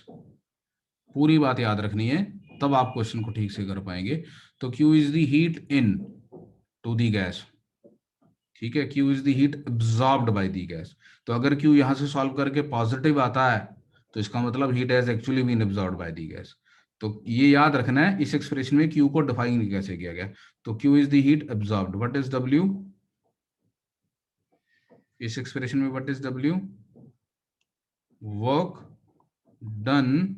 पूरी बात याद रखनी है, तब आप क्वेश्चन को ठीक से कर पाएंगे। तो Q is the heat into the gas, ठीक है, Q is the heat absorbed by the gas. तो अगर क्यू यहां से सॉल्व करके पॉजिटिव आता है तो इसका मतलब heat has actually been absorbed by the gas. तो ये याद रखना है, इस एक्सप्रेशन में क्यू को डिफाइन कैसे किया गया। तो Q is the heat absorbed, what is W, इस एक्सप्रेशन में what is W, work done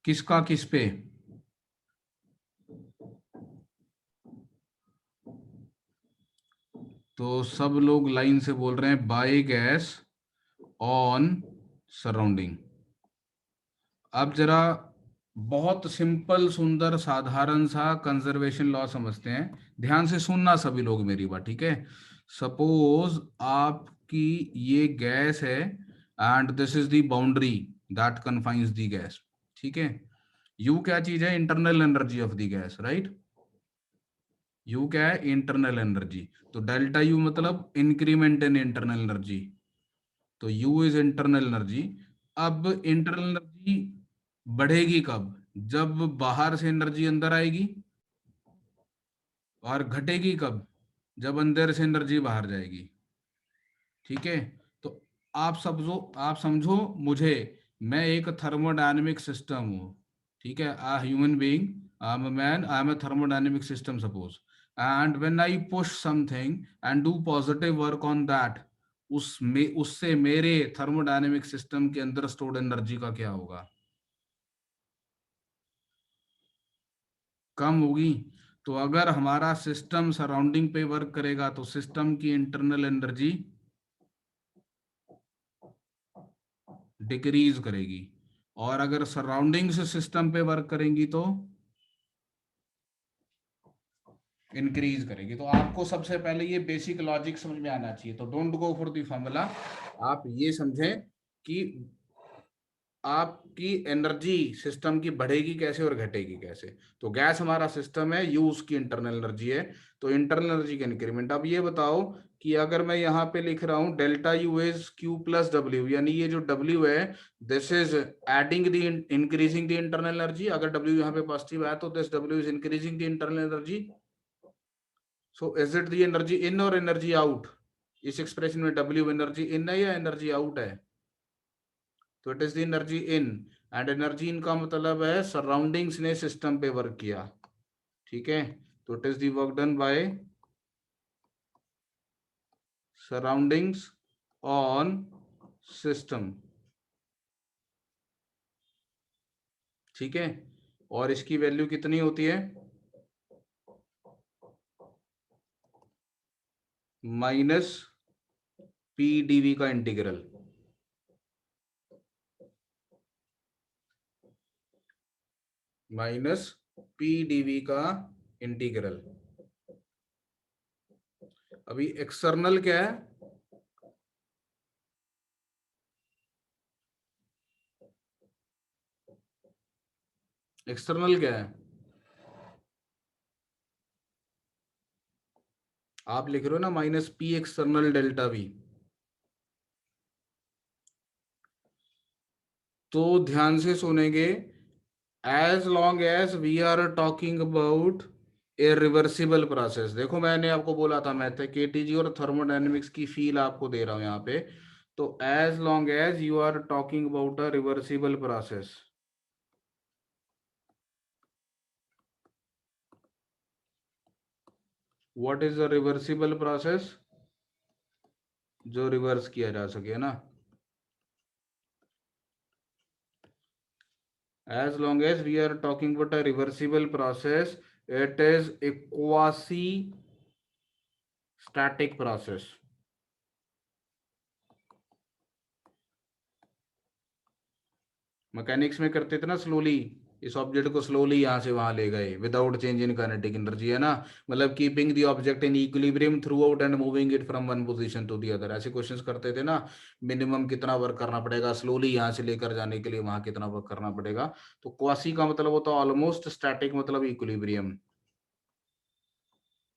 किसका किस पे, तो सब लोग लाइन से बोल रहे हैं बाय गैस ऑन सराउंडिंग। अब जरा बहुत सिंपल सुंदर साधारण सा कंजर्वेशन लॉ समझते हैं, ध्यान से सुनना सभी लोग मेरी बात, ठीक है। सपोज आपकी ये गैस है and this is the boundary that confines the gas, ठीक है। यू क्या चीज है, internal energy of the gas, right. You क्या है, इंटरनल एनर्जी। तो डेल्टा यू मतलब इंक्रीमेंट इन इंटरनल एनर्जी, तो यू इज इंटरनल एनर्जी। अब इंटरनल एनर्जी बढ़ेगी कब, जब बाहर से एनर्जी अंदर आएगी, और घटेगी कब, जब अंदर से एनर्जी बाहर जाएगी, ठीक है। तो आप समझो मुझे, मैं एक थर्मोडायनेमिक सिस्टम हूँ, ठीक है, a human being, I am a man, I am a thermodynamic system suppose, and when I push something and do positive work on that, उससे मेरे थर्मोडायनेमिक सिस्टम के अंदर स्टोर्ड एनर्जी का क्या होगा, कम होगी। तो अगर हमारा सिस्टम सराउंडिंग पे वर्क करेगा तो सिस्टम की इंटरनल एनर्जी डिक्रीज करेगी, और अगर सराउंडिंग से सिस्टम पे वर्क करेंगी तो इंक्रीज करेगी। तो आपको सबसे पहले ये बेसिक लॉजिक समझ में आना चाहिए। तो don't go for the formula, आप ये समझें कि आपकी एनर्जी सिस्टम की बढ़ेगी कैसे और घटेगी कैसे। तो गैस हमारा सिस्टम है, यू उसकी इंटरनल एनर्जी है, तो इंटरनल एनर्जी का इंक्रीमेंट। अब ये बताओ कि अगर मैं यहाँ पे लिख रहा हूँ delta U is Q plus W, यानी ये जो डब्ल्यू है this is adding the increasing the internal energy, अगर डब्ल्यू यहाँ पे पॉजिटिव है तो this W is increasing the internal energy. So is it the energy in और एनर्जी आउट, इस एक्सप्रेशन में डब्ल्यू एनर्जी इन है या एनर्जी आउट है, तो it is the energy in. And energy in का मतलब है सराउंडिंग्स ने सिस्टम पे वर्क किया, ठीक है। तो it is the work done bye surroundings on system, ठीक है। और इसकी वैल्यू कितनी होती है, माइनस पी डीवी का इंटीग्रल, माइनस पी डीवी का इंटीग्रल। अभी एक्सटर्नल क्या है, एक्सटर्नल क्या है, आप लिख रहे हो ना minus P external delta V. तो ध्यान से सुनेंगे, as long as we are talking about a reversible process, देखो मैंने आपको बोला था मैं केटीजी और थर्मोडायनेमिक्स की फील आपको दे रहा हूं यहाँ पे। तो as long as you are talking about a reversible process, what is a reversible process, जो रिवर्स किया जा सके ना, as long as we are talking about a reversible process, it is a quasi static process। Mechanics में करते थे ना slowly, इस ऑब्जेक्ट को स्लोली यहां से वहां ले गए without change in kinetic energy, है ना, मतलब keeping the object in equilibrium throughout and moving it from one position to the other, ऐसे क्वेश्चंस करते थे ना। मिनिमम कितना वर्क करना पड़ेगा स्लोली यहां से लेकर जाने के लिए, वहां कितना वर्क करना पड़ेगा। तो क्वासी का मतलब होता है ऑलमोस्ट, स्टैटिक मतलब इक्विलिब्रियम।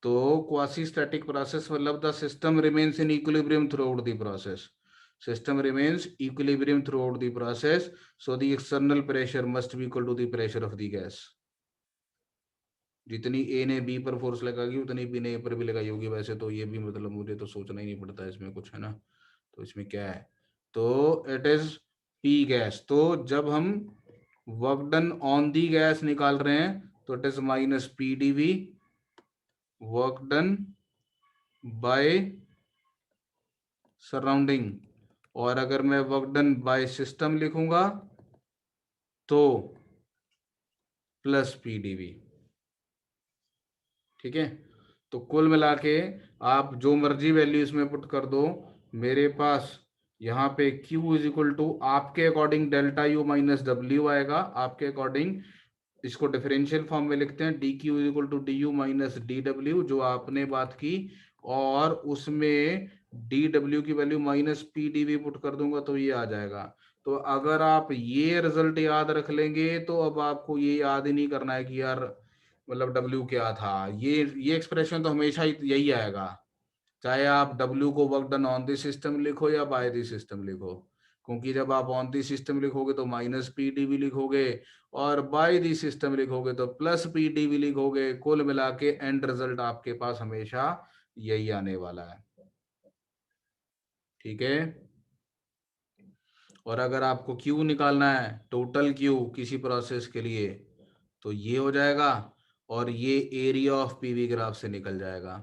तो क्वासी स्टैटिक प्रोसेस मतलब the system remains in equilibrium through out the process. System remains equilibrium throughout the process, so the external pressure must be equal to the pressure of the gas. जितनी ए ने B पर force लगाई उतनी B ने ए पर भी लगाई होगी. वैसे तो ये भी मतलब मुझे तो सोचना ही नहीं पड़ता इसमें कुछ, है ना. तो इसमें क्या है, तो इट इज पी गैस. तो जब हम work done on the gas निकाल रहे हैं तो it is minus P D V work done by surrounding. और अगर मैं वर्क डन बाय सिस्टम लिखूंगा तो प्लस पी डी वी. ठीक है. तो कुल मिला के आप जो मर्जी वैल्यू इसमें पुट कर दो, मेरे पास यहाँ पे Q इज इक्वल टू आपके according delta U minus W आएगा. आपके अकॉर्डिंग इसको डिफरेंशियल फॉर्म में लिखते हैं D Q is equal to D U minus D W जो आपने बात की. और उसमें डी डब्ल्यू की value minus P D V put कर दूंगा तो ये आ जाएगा. तो अगर आप ये रिजल्ट याद रख लेंगे तो अब आपको ये याद ही नहीं करना है कि यार मतलब W क्या था. ये एक्सप्रेशन तो हमेशा यही आएगा, चाहे आप W को work done on the system लिखो या बाय द सिस्टम लिखो. क्योंकि जब आप ऑन द सिस्टम लिखोगे तो माइनस पी डी वी लिखोगे और बाय द सिस्टम लिखोगे तो प्लस पी डी वी लिखोगे. कुल मिला के एंड रिजल्ट आपके पास हमेशा यही आने वाला है. ठीक है. और अगर आपको Q निकालना है, टोटल Q किसी प्रोसेस के लिए, तो ये हो जाएगा और ये एरिया ऑफ पीवी ग्राफ से निकल जाएगा.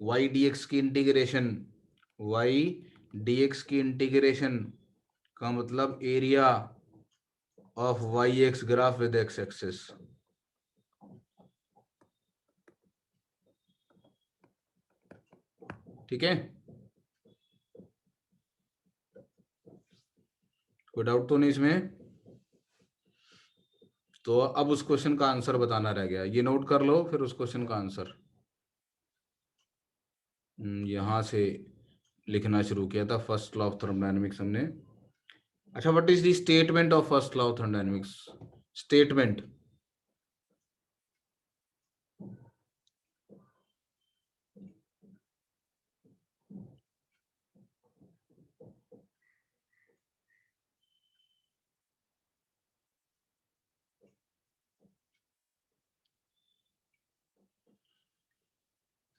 y dx की इंटीग्रेशन, y dx की इंटीग्रेशन का मतलब area of Y X graph with X axis. ठीक है. कोई डाउट तो नहीं इसमें. तो अब उस क्वेश्चन का आंसर बताना रह गया. ये नोट कर लो फिर उस क्वेश्चन का आंसर. यहां से लिखना शुरू किया था फर्स्ट लॉ ऑफ थर्मोडायनेमिक्स हमने. अच्छा, what is the statement of first law of thermodynamics. Statement.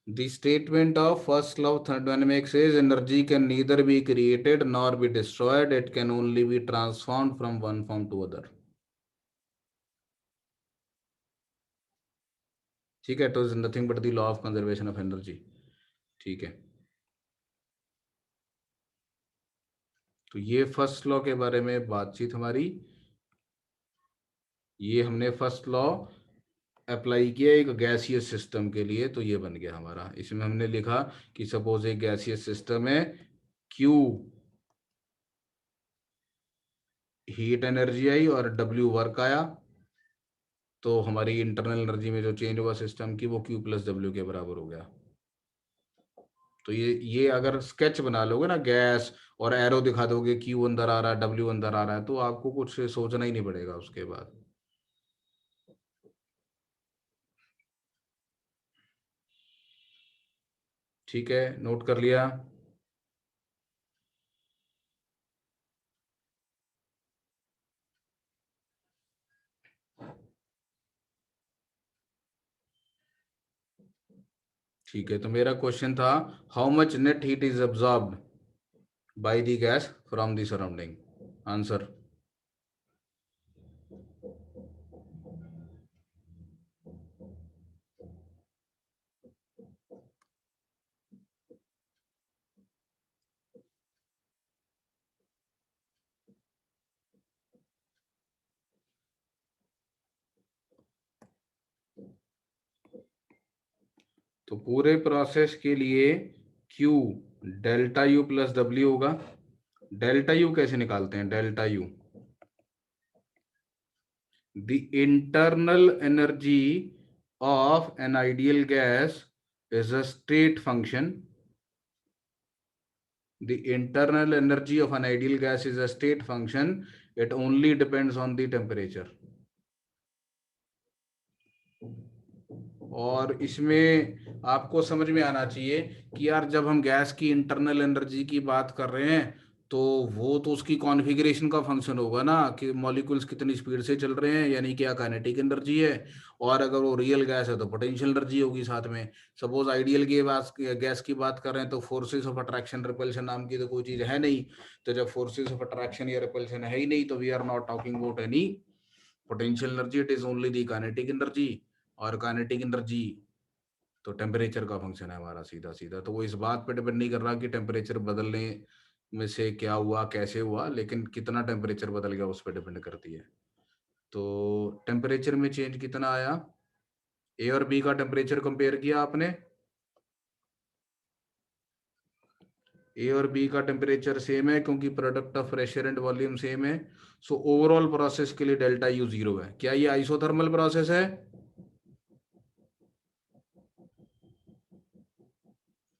The statement of first law of thermodynamics is energy can neither be created nor be destroyed. It can only be transformed from one form to other. ठीक है. तो is nothing but the law of conservation of energy. ठीक है. तो ये first law के बारे में बातचीत हमारी. ये हमने फर्स्ट लॉ अप्लाई किया एक गैसियस सिस्टम के लिए, तो ये बन गया हमारा. इसमें हमने लिखा कि सपोज एक गैसियस सिस्टम है, Q हीट एनर्जी आई और W वर्क आया, तो हमारी इंटरनल एनर्जी में जो चेंज हुआ सिस्टम की वो Q प्लस W के बराबर हो गया. तो ये अगर स्केच बना लोगे ना गैस और एरो दिखा दोगे Q अंदर आ रहा है W अंदर आ रहा है, तो आपको कुछ सोचना ही नहीं पड़ेगा उसके बाद. ठीक है. नोट कर लिया. ठीक है. तो मेरा क्वेश्चन था how much net heat is absorbed bye the gas from the surrounding. Answer. तो पूरे प्रोसेस के लिए Q delta U plus W होगा. डेल्टा यू कैसे निकालते हैं. Delta U the internal energy of an ideal gas is a state function. The internal energy of an ideal gas is a state function. It only depends on the temperature. और इसमें आपको समझ में आना चाहिए कि यार जब हम गैस की इंटरनल एनर्जी की बात कर रहे हैं तो वो तो उसकी कॉन्फ़िगरेशन का फंक्शन होगा ना, कि मॉलिक्यूल्स कितनी स्पीड से चल रहे हैं, यानी क्या काइनेटिक एनर्जी है। और अगर वो रियल गैस है तो पोटेंशियल एनर्जी होगी साथ में। सपोज आइडियल की बात, गैस की बात कर रहे हैं तो फोर्सेस ऑफ अट्रैक्शन रिपल्शन नाम की तो कोई चीज है नहीं। तो जब फोर्सेस ऑफ अट्रैक्शन या रिपल्शन है ही नहीं तो we are not talking about any potential energy, it is only the kinetic energy. और काइनेटिक एनर्जी तो टेम्परेचर का फंक्शन है हमारा सीधा सीधा। तो वो इस बात पे डिपेंड नहीं कर रहा कि टेम्परेचर बदलने में से क्या हुआ कैसे हुआ, लेकिन कितना टेम्परेचर बदल गया उस पर डिपेंड करती है। तो टेम्परेचर में चेंज कितना आया, ए और बी का टेम्परेचर कंपेयर किया आपने, ए और बी का टेम्परेचर सेम है क्योंकि product of pressure and volume same है। सो ओवरऑल प्रोसेस के लिए डेल्टा यू 0 है। क्या ये आइसोथर्मल प्रोसेस है?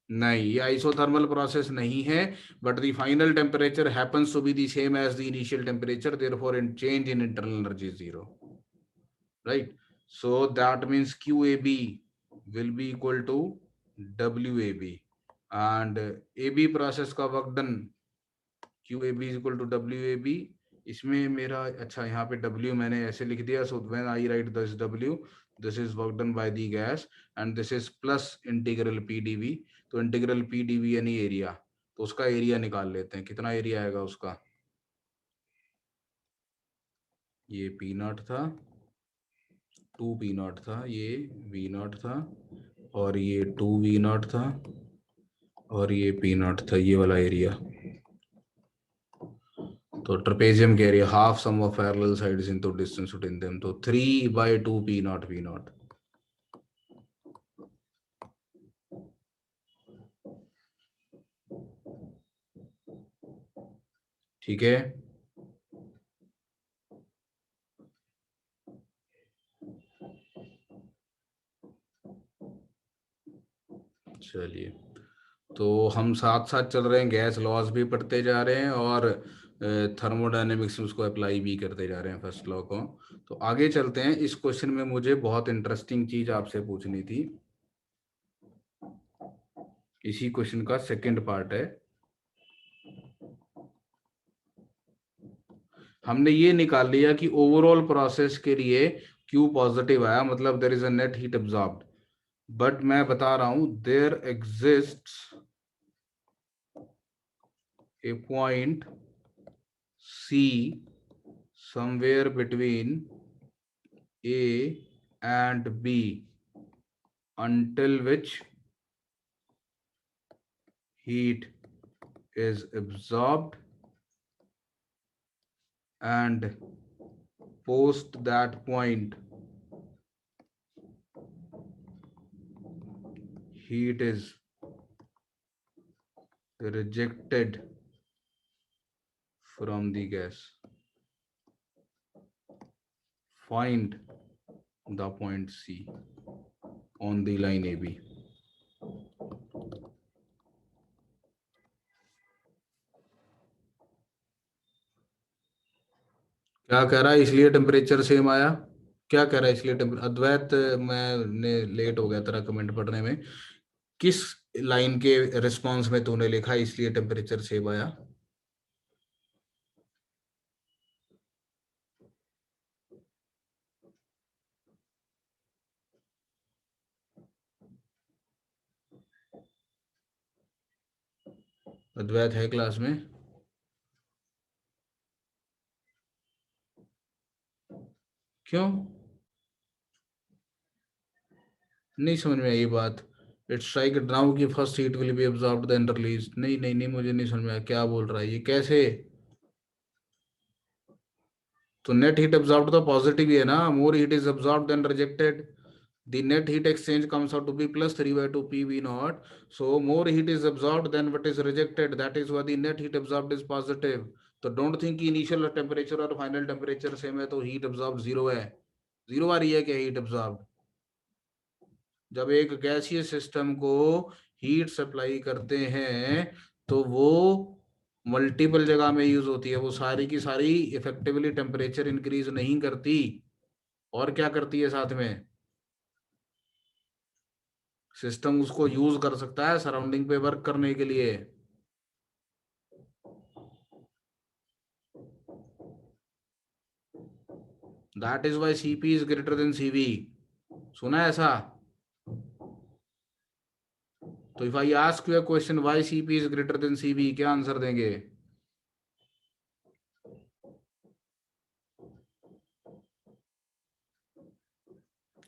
नहीं, ये आइसोथर्मल प्रोसेस नहीं है। But the final temperature happens to be the same as the initial temperature, therefore in change in internal energy 0, right? So that means QAB will be equal to WAB, and AB process का work done QAB is equal to WAB। इसमें मेरा अच्छा यहाँ पे W मैंने ऐसे लिख दिया, so when I write this W, this is work done by the gas and this is plus integral PdV। तो इंटीग्रल PdV यानी एरिया, तो उसका एरिया निकाल लेते हैं, कितना एरिया आएगा उसका। ये P नॉट था, 2 P नॉट था, ये V नॉट था, और ये 2V नॉट था, और ये P नॉट था, ये वाला एरिया। तो ट्रेपेजियम के area half sum of parallel sides into distance between them, तो 3/2 P नॉट V नॉट। ठीक है, चलिए। तो हम साथ साथ चल रहे हैं, गैस लॉज भी पढ़ते जा रहे हैं और थर्मोडायनेमिक्स में उसको अप्लाई भी करते जा रहे हैं फर्स्ट लॉ को। तो आगे चलते हैं। इस क्वेश्चन में मुझे बहुत इंटरेस्टिंग चीज आपसे पूछनी थी, इसी क्वेश्चन का सेकंड पार्ट है। हमने ये निकाल लिया कि ओवरऑल प्रोसेस के लिए Q पॉजिटिव आया, मतलब there is a net heat absorbed. But मैं बता रहा हूं there exists a point C somewhere between A and B until which heat is absorbed, and post that point heat is rejected from the gas. Find the point C on the line AB. क्या कह रहा है इसलिए temperature same आया? क्या कह रहा है इसलिए टेम्परेचर? अद्वैत, मैंने लेट हो गया तेरा कमेंट पढ़ने में। किस लाइन के रिस्पॉन्स में तूने लिखा इसलिए टेम्परेचर सेम आया? अद्वैत है क्लास में? क्यों नहीं समझ में आई बात? इट्स लाइक नाउ की first heat will be absorbed then release. नहीं नहीं नहीं, मुझे नहीं समझ में आया क्या बोल रहा है ये, कैसे? तो नेट हीट अब्सॉर्ब्ड तो पॉजिटिव ही है ना, more heat is absorbed than rejected. The net heat exchange comes out to be plus 3/2 PV naught. So more heat is absorbed than what is rejected. That is why the net heat absorbed is positive. तो don't think कि initial temperature और final temperature same है तो heat absorbed zero है। Zero आ रही है क्या heat absorbed? जब एक गैसीय सिस्टम को हीट सप्लाई करते हैं तो वो मल्टीपल जगह में यूज होती है, वो सारी की सारी इफेक्टिवली टेम्परेचर इंक्रीज नहीं करती। और क्या करती है साथ में? सिस्टम उसको यूज कर सकता है सराउंडिंग पे वर्क करने के लिए। That is why CP is greater than CV. सुना है ऐसा? तो if I ask you a question why CP is greater than CV, क्या आंसर देंगे?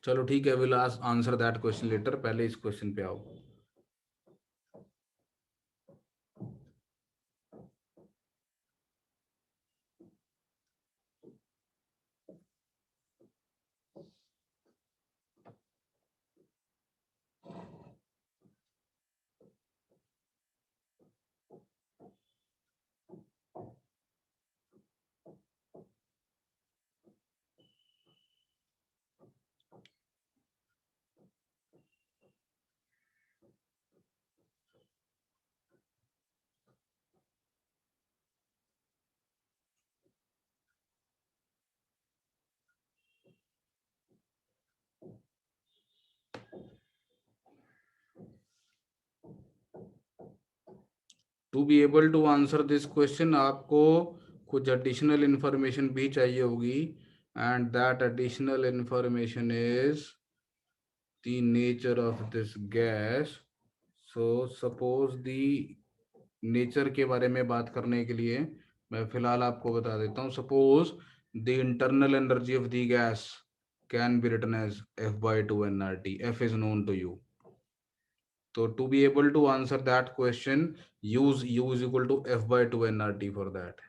चलो ठीक है, will answer that question later, पहले इस क्वेश्चन पे आओ। To be able to answer this question आपको कुछ एडिशनल इंफॉर्मेशन भी चाहिए होगी, and that additional information is the nature of this gas. So suppose the nature के बारे में बात करने के लिए मैं फिलहाल आपको बता देता हूँ। Suppose the internal energy of the gas can be written as F by two N R T. F is known to you. तो to be able to answer that question, use u is equal to f by 2 nRT for that.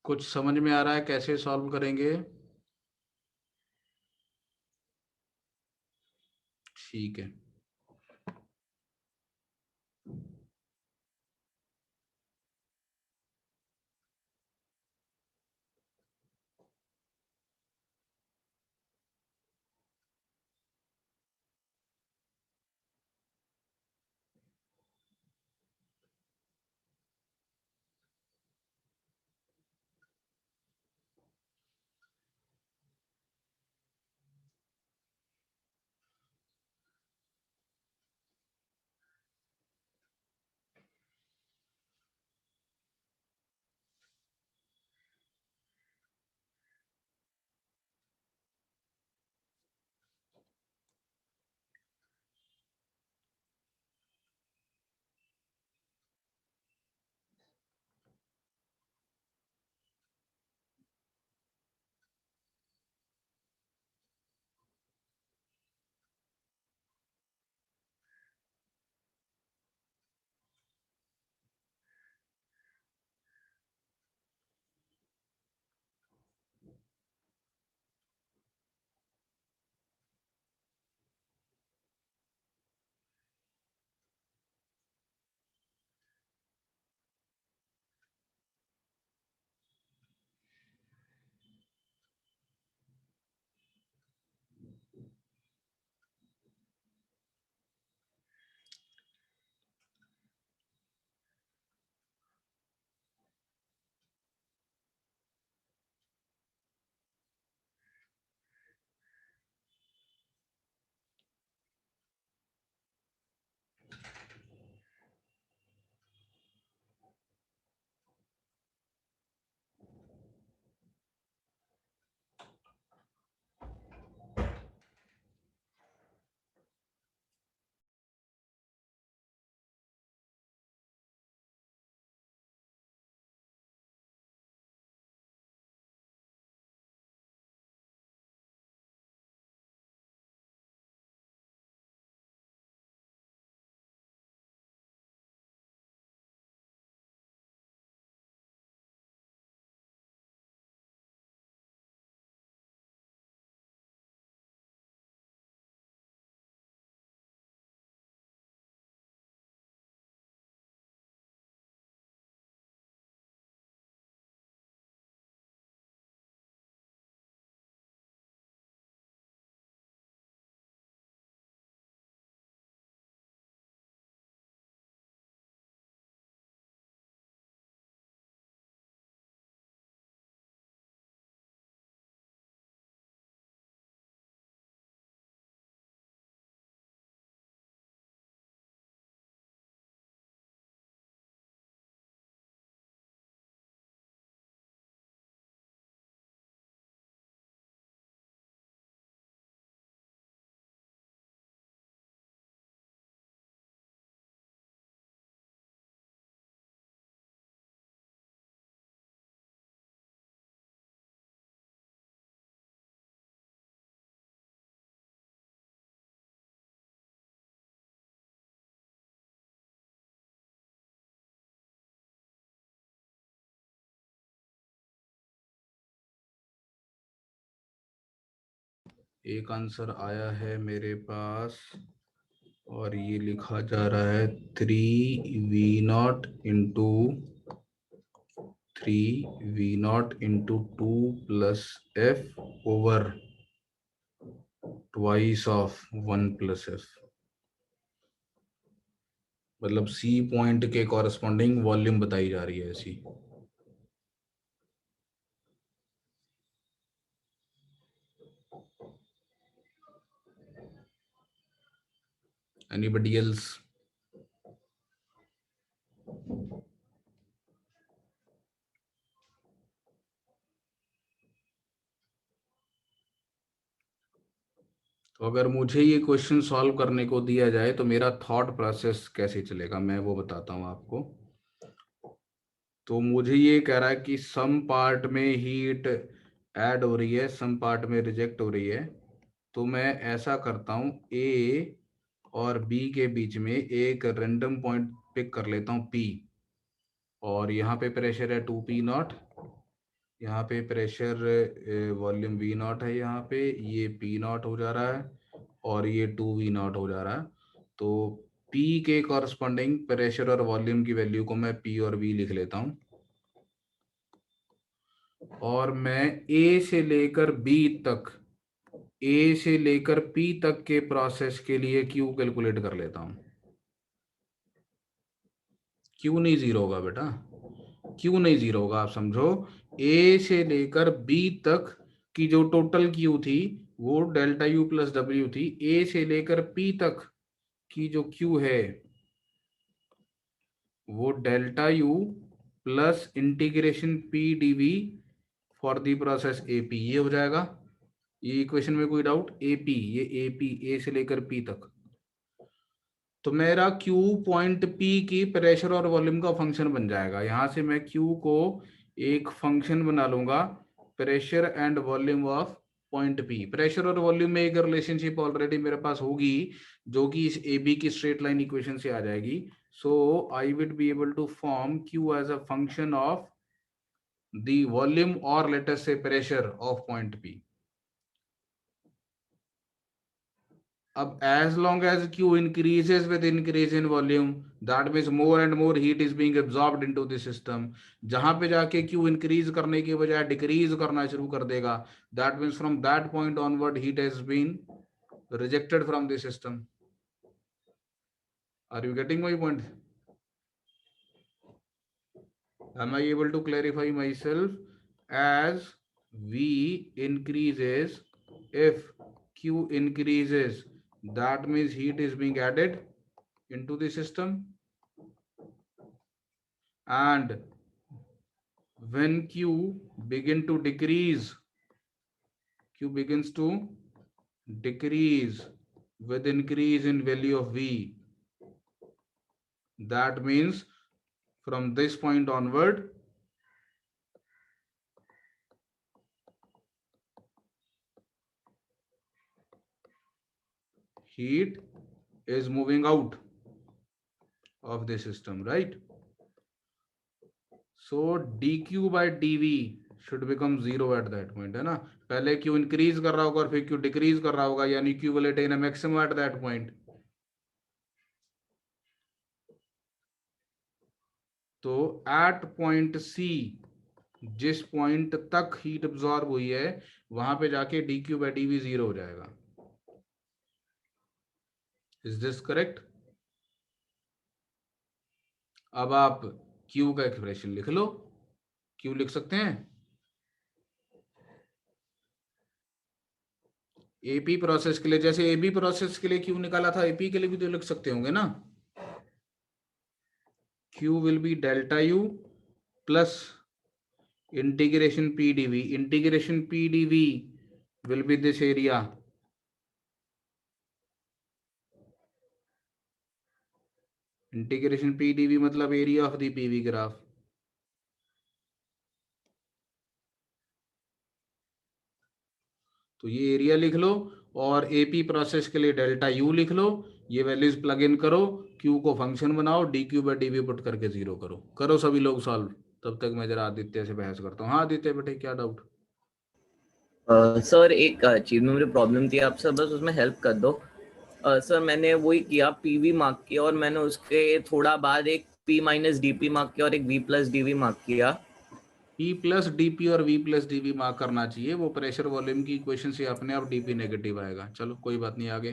कुछ समझ में आ रहा है कैसे solve करेंगे? ठीक है। एक आंसर आया है मेरे पास और ये लिखा जा रहा है 3v0 plus f over twice of 1 plus f, मतलब सी पॉइंट के कॉरस्पॉन्डिंग वॉल्यूम बताई जा रही है ऐसी। Anybody else? तो अगर मुझे ये क्वेश्चन सॉल्व करने को दिया जाए तो मेरा थॉट प्रोसेस कैसे चलेगा मैं वो बताता हूँ आपको। तो मुझे ये कह रहा है कि सम पार्ट में हीट ऐड हो रही है, सम पार्ट में रिजेक्ट हो रही है। तो मैं ऐसा करता हूँ, ए और बी के बीच में एक रैंडम पॉइंट पिक कर लेता हूँ पी, और यहाँ पे प्रेशर है 2p0, यहाँ पे प्रेशर वॉल्यूम v0 है, यहाँ पे ये p0 हो जा रहा है और ये 2v0 हो जा रहा है। तो p के कॉरस्पॉन्डिंग प्रेशर और वॉल्यूम की वैल्यू को मैं p और v लिख लेता हूँ, और मैं a से लेकर b तक, a से लेकर p तक के प्रोसेस के लिए q कैलकुलेट कर लेता हूँ। q नहीं जीरो होगा बेटा, q नहीं जीरो होगा, आप समझो। a से लेकर b तक की जो टोटल q थी वो डेल्टा u प्लस डब्ल्यू थी। a से लेकर p तक की जो q है वो delta u plus integration p dv for the process ap, ये हो जाएगा। ये इक्वेशन में कोई डाउट? ap, ये ap a से लेकर p तक। तो मेरा Q पॉइंट P की प्रेशर और वॉल्यूम का फंक्शन बन जाएगा। यहाँ से मैं Q को एक फंक्शन बना लूंगा, pressure and volume of point P। Pressure और वॉल्यूम में एक रिलेशनशिप ऑलरेडी मेरे पास होगी जो कि इस ए बी की स्ट्रेट लाइन इक्वेशन से आ जाएगी। So I will be able to form Q as a function of the volume और let us say pressure of point P। अब as long as Q increases with increase in volume, that means more and more heat is being absorbed into the system. जहां पे जाके Q increase करने की बजाय decrease करना शुरू कर देगा, that means from that point onward heat has been rejected from the system. Are you getting my point? Am I able to clarify myself? As V increases, if Q increases, that means heat is being added into the system, and when Q begin to decrease, Q begins to decrease with increase in value of V, that means from this point onward heat is moving out of the system, right? So dq by dv should become zero at that point, है ना? पहले q increase कर रहा होगा और फिर q decrease कर रहा होगा, यानी q will attain a maximum at that point. तो at point C, जिस पॉइंट तक हीट अब्सॉर्ब हुई है वहां पे जाके dq by dv जीरो हो जाएगा। Is this correct? अब आप q का एक्सप्रेशन लिख लो। q लिख सकते हैं, एपी प्रोसेस के लिए, जैसे एबी प्रोसेस के लिए q निकाला था, एपी के लिए भी तो लिख सकते होंगे ना। q will be delta u plus integration p dv, integration p dv will B this area, integration p dv मतलब area of the PV graph. तो ये एरिया लिख लो, और एपी प्रोसेस के लिए डेल्टा यू लिख लो, ये वैल्यूज प्लग इन करो, क्यू को फंक्शन बनाओ, D Q by DV put करके जीरो करो। करो सभी लोग सॉल्व, तब तक मैं जरा आदित्य से बहस करता हूँ। हाँ आदित्य बेटे, क्या डाउट? सर एक चीज में मुझे प्रॉब्लम थी आपसे, बस उसमें हेल्प कर दो। सर मैंने वही किया, पीवी मार्क किया और मैंने उसके थोड़ा बाद एक पी माइनस डीपी मार्क किया और एक वी प्लस डीवी मार्क किया। पी प्लस डीपी और वी प्लस डीवी मार्क करना चाहिए, वो प्रेशर वॉल्यूम की इक्वेशन से अपने आप डीपी नेगेटिव आएगा। चलो कोई बात नहीं, आगे।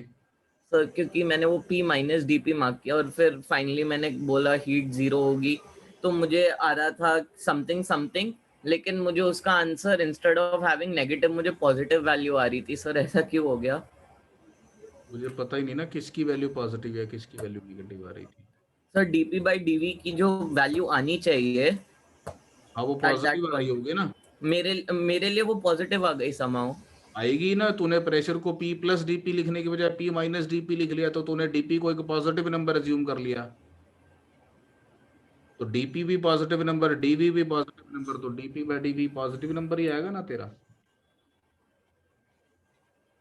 सर क्योंकि मैंने वो पी माइनस डीपी मार्क किया और फिर फाइनली मैंने बोला हीट जीरो होगी, तो मुझे आ रहा था समथिंग समथिंग, लेकिन मुझे उसका answer instead of having negative मुझे पॉजिटिव वैल्यू आ रही थी। सर ऐसा क्यों हो गया? मुझे पता ही नहीं ना किसकी वैल्यू पॉजिटिव है किसकी वैल्यू नेगेटिव आ रही थी। सर डीपी बाई डीवी की जो वैल्यू आनी चाहिए हाँ, वो एट दैट पॉजिटिव आ रही पॉइंट, होगी ना। मेरे लिए वो पॉजिटिव आ गई समाउ। आएगी ना, तूने प्रेशर को पी प्लस डीपी लिखने की बजाय पी माइनस डीपी लिख लिया, तो तूने डीपी को एक पॉजिटिव नंबर अज्यूम कर लिया। तो डीपी भी पॉजिटिव नंबर, डीवी भी पॉजिटिव नंबर, तो DP by DV positive number ही आएगा ना तेरा।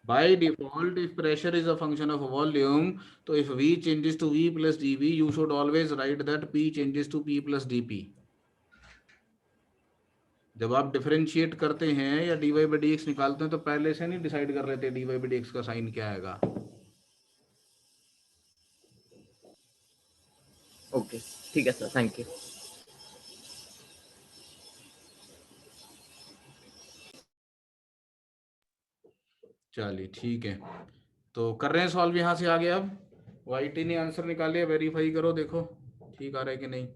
By default, if pressure is a function of volume, so if V changes to V plus dV, you should always write that P changes to P plus dP. जब आप differentiate करते हैं या dy by dx निकालते हैं, तो पहले से नहीं डिसाइड कर लेते dy by dx का साइन क्या आएगा। ओके ठीक है सर, थैंक यू। चलिए ठीक है, तो कर रहे हैं सॉल्व यहाँ से आगे। अब वाईटी ने आंसर निकाले, वेरीफाई करो, देखो ठीक आ रहा है कि नहीं।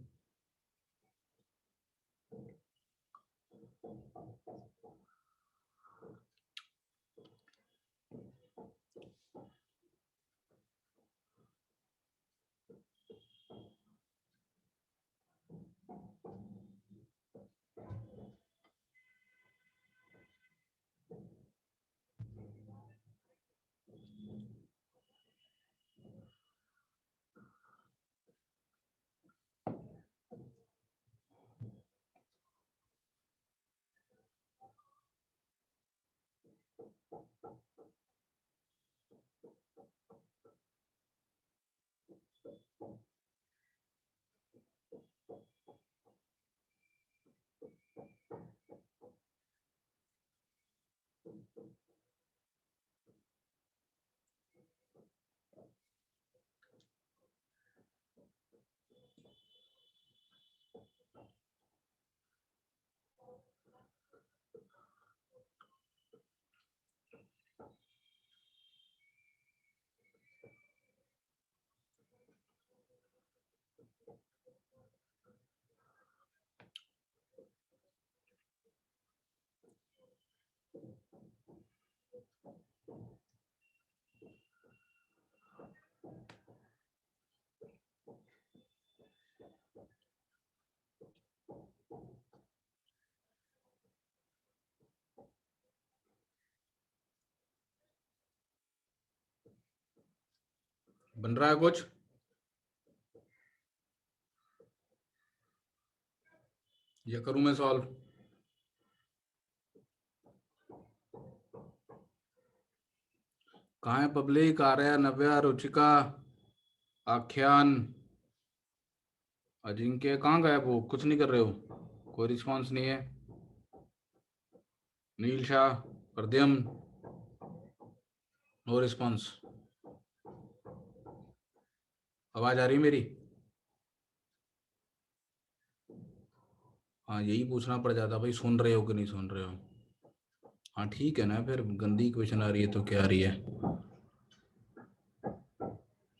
बन रहा है कुछ? या करूं मैं सॉल्व? कहाँ है पब्लिक? आर्या, नव्या, रुचिका, आख्यान, अजिंक्य कहाँ गए? वो कुछ नहीं कर रहे हो, कोई रिस्पांस नहीं है। नील शाह, प्रद्यम, नो रिस्पांस। आवाज आ रही है मेरी? हाँ, यही पूछना पड़ जाता भाई, सुन रहे हो कि नहीं सुन रहे हो। हाँ ठीक है ना, फिर गंदी क्वेश्चन आ रही है तो क्या आ रही है।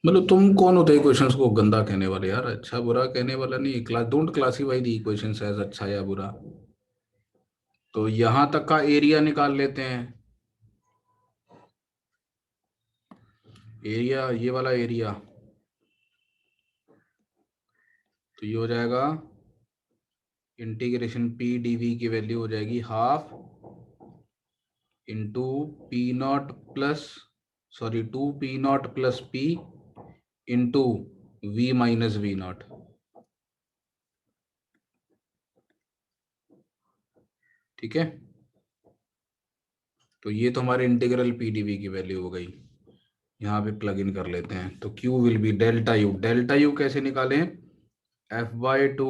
मतलब तुम कौन होते हैं क्वेश्चंस को गंदा कहने वाले यार? अच्छा बुरा कहने वाला नहीं, class don't classify the questions as अच्छा या बुरा। तो यहां तक का एरिया निकाल लेते हैं। एरिया, ये वाला एरिया, तो ये हो जाएगा इंटीग्रेशन पी डीवी की वैल्यू हो जाएगी half into P nought plus, sorry 2p0 plus P into V minus V nought. ठीक है, तो ये तो हमारे इंटीग्रल पी डीवी की वैल्यू हो गई। यहाँ पे प्लग इन कर लेते हैं, तो Q will be delta U. Delta U कैसे निकालें? F/2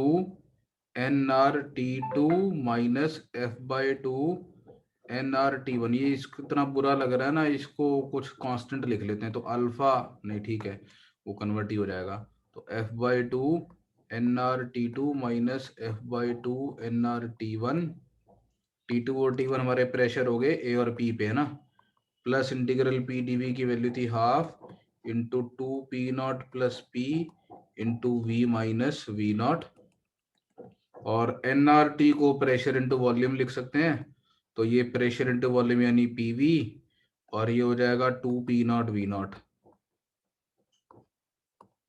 NR T2 minus F/2 nRT1, ये इसको इतना बुरा लग रहा है ना, इसको कुछ कांस्टेंट लिख लेते हैं, तो अल्फा नहीं, ठीक है वो कन्वर्ट ही हो जाएगा, तो f/2 nRT2 minus f/2 nRT1, T2 और T1 हमारे प्रेशर हो गए A और P पे, है ना, प्लस इंटीग्रल P dV की वैल्यू थी half into 2P0 plus P into V minus V0, और nRT को प्रेशर इंटू वॉल्यूम लिख सकते हैं, तो ये प्रेशर इंटू वॉल्यूम यानी PV, और ये हो जाएगा 2P0 V0।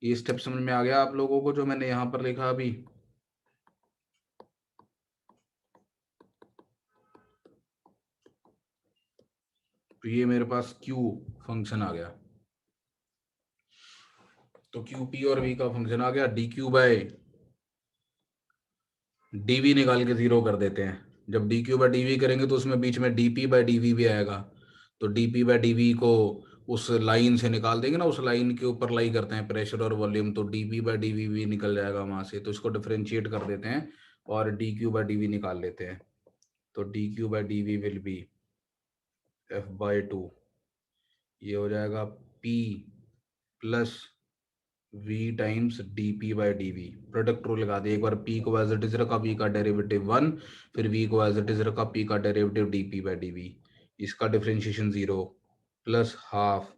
ये स्टेप समझ में आ गया आप लोगों को जो मैंने यहां पर लिखा अभी? तो ये मेरे पास Q फंक्शन आ गया, तो QP और V का फंक्शन आ गया। dQ बाय dV निकाल के जीरो कर देते हैं। जब dQ बाय dV करेंगे तो उसमें बीच में dP बाय dV भी आएगा, तो dP बाय dV को उस लाइन से निकाल देंगे ना, उस लाइन के ऊपर लाई करते हैं प्रेशर और वॉल्यूम, तो dP बाय dV भी निकल जाएगा वहां से, तो इसको डिफरेंशिएट कर देते हैं और dQ बाय dV निकाल लेते हैं, तो dQ by dV will be f/2, ये हो जाएगा P plus V times dP by dV। Product rule लगा दिए, एक बार P को एज इट इज रखा, V का डेरिवेटिव 1, फिर V को एज इट इज रखा, P का डेरिवेटिव dP बाय dV, इसका डिफरेंशिएशन 0 प्लस हाफ,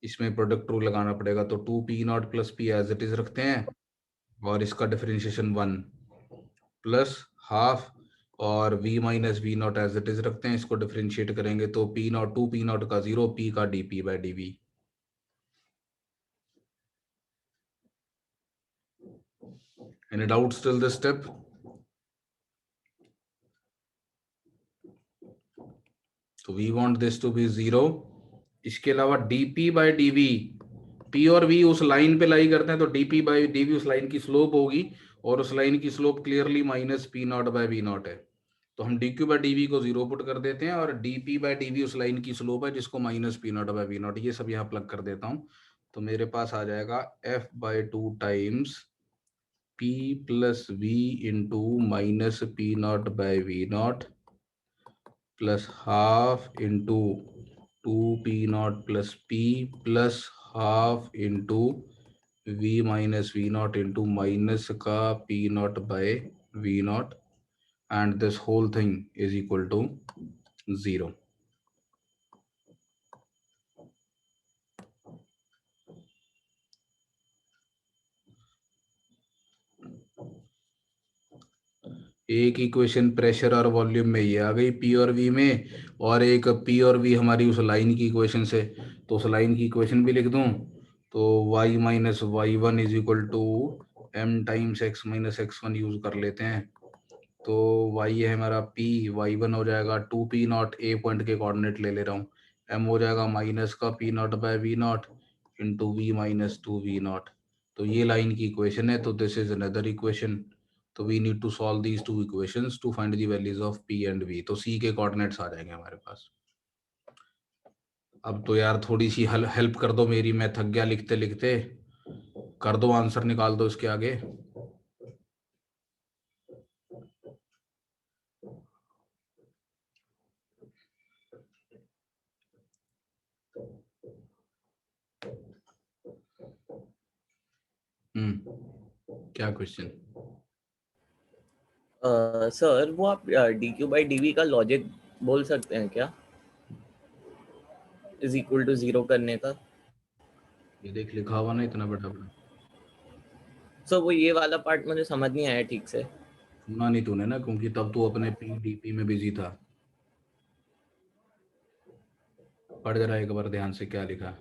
इसमें प्रोडक्ट रूल लगाना पड़ेगा, तो 2P0 plus P as it is रखते हैं, और इसका डिफरेंशिएशन 1 प्लस हाफ, और V minus V0 as it is रखते हैं, इसको डिफरेंशिएट करेंगे तो P0 2P0 का 0, P का dP by dV। Any doubts till this step? तो we want this to be 0। इसके अलावा dP बाय dV, P और V उस लाइन पे लाई करते हैं, तो dP बाय dV उस लाइन की स्लोप होगी, और उस लाइन की slope clearly minus P0 by V0 है, तो हम dQ बाय dV को 0 पुट कर देते हैं, और dP बाय dV उस लाइन की स्लोप है जिसको माइनस P0 बाय V0, ये सब यहाँ प्लग कर देता हूँ, तो मेरे पास आ जाएगा f/2 times P plus V into minus P0 by V0 plus half into 2P0 plus P plus half into V minus V0 into minus का P0 by V0, and this whole thing is equal to 0। एक equation pressure और volume में ये आ गई P और V में, और एक P और V हमारी उस लाइन की इक्वेशन से, तो उस लाइन की इक्वेशन भी लिख दूं, तो y minus y1 is equal to m times x minus x1 use कर लेते हैं, तो y है हमारा P, y1 हो जाएगा 2P0, a पॉइंट के कोऑर्डिनेट ले रहा हूँ, m हो जाएगा माइनस का P0 by V0 into V minus 2V0, तो ये लाइन की इक्वेशन है, तो दिस इज अनदर इक्वेशन, तो we need to solve these two equations to find the values of P and V, तो C के कोऑर्डिनेट्स आ जाएंगे हमारे पास। अब तो यार थोड़ी सी हेल्प कर दो मेरी, मैं थक गया लिखते लिखते, कर दो आंसर, निकाल दो इसके आगे। क्या क्वेश्चन? सर वो आप dQ बाई dV का लॉजिक बोल सकते हैं क्या, इज इक्वल टू 0 करने का? ये देख लिखा हुआ ना इतना बड़ा बड़ा। सर वो ये वाला पार्ट मुझे समझ नहीं आया ठीक से। सुना नहीं तूने ना, क्योंकि तब तू अपने PDP में बिजी था। पढ़ जरा एक बार ध्यान से क्या लिखा।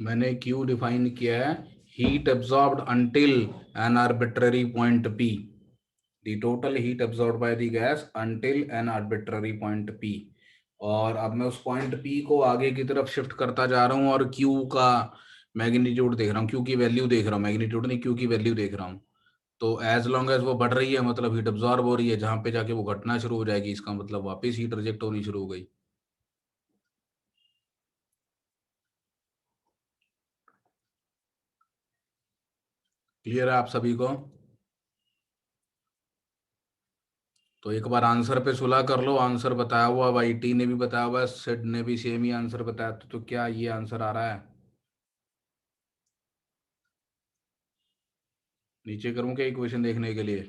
मैंने Q डिफाइन किया है, heat absorbed until N arbitrary point P, the total heat absorb by the gas until N arbitrary point P। और अब मैं उस पॉइंट P को आगे की तरफ शिफ्ट करता जा रहा हूँ और Q का मैग्नीट्यूड देख रहा हूँ, Q की वैल्यू देख रहा हूँ, मैग्नीट्यूड नहीं, Q की वैल्यू देख रहा हूँ। तो एज लॉन्ग एज वो बढ़ रही है मतलब हीट एब्जॉर्ब हो रही है, जहां पे जाके वो घटना शुरू हो जाएगी इसका मतलब वापस हीट रिजेक्ट होनी शुरू हो गई। क्लियर है आप सभी को? तो एक बार आंसर पे सुलह कर लो। आंसर बताया हुआ भाई, टी ने भी बताया हुआ, सिड ने भी सेम ही आंसर बताया। तो क्या ये आंसर आ रहा है? नीचे करूं क्या इक्वेशन देखने के लिए?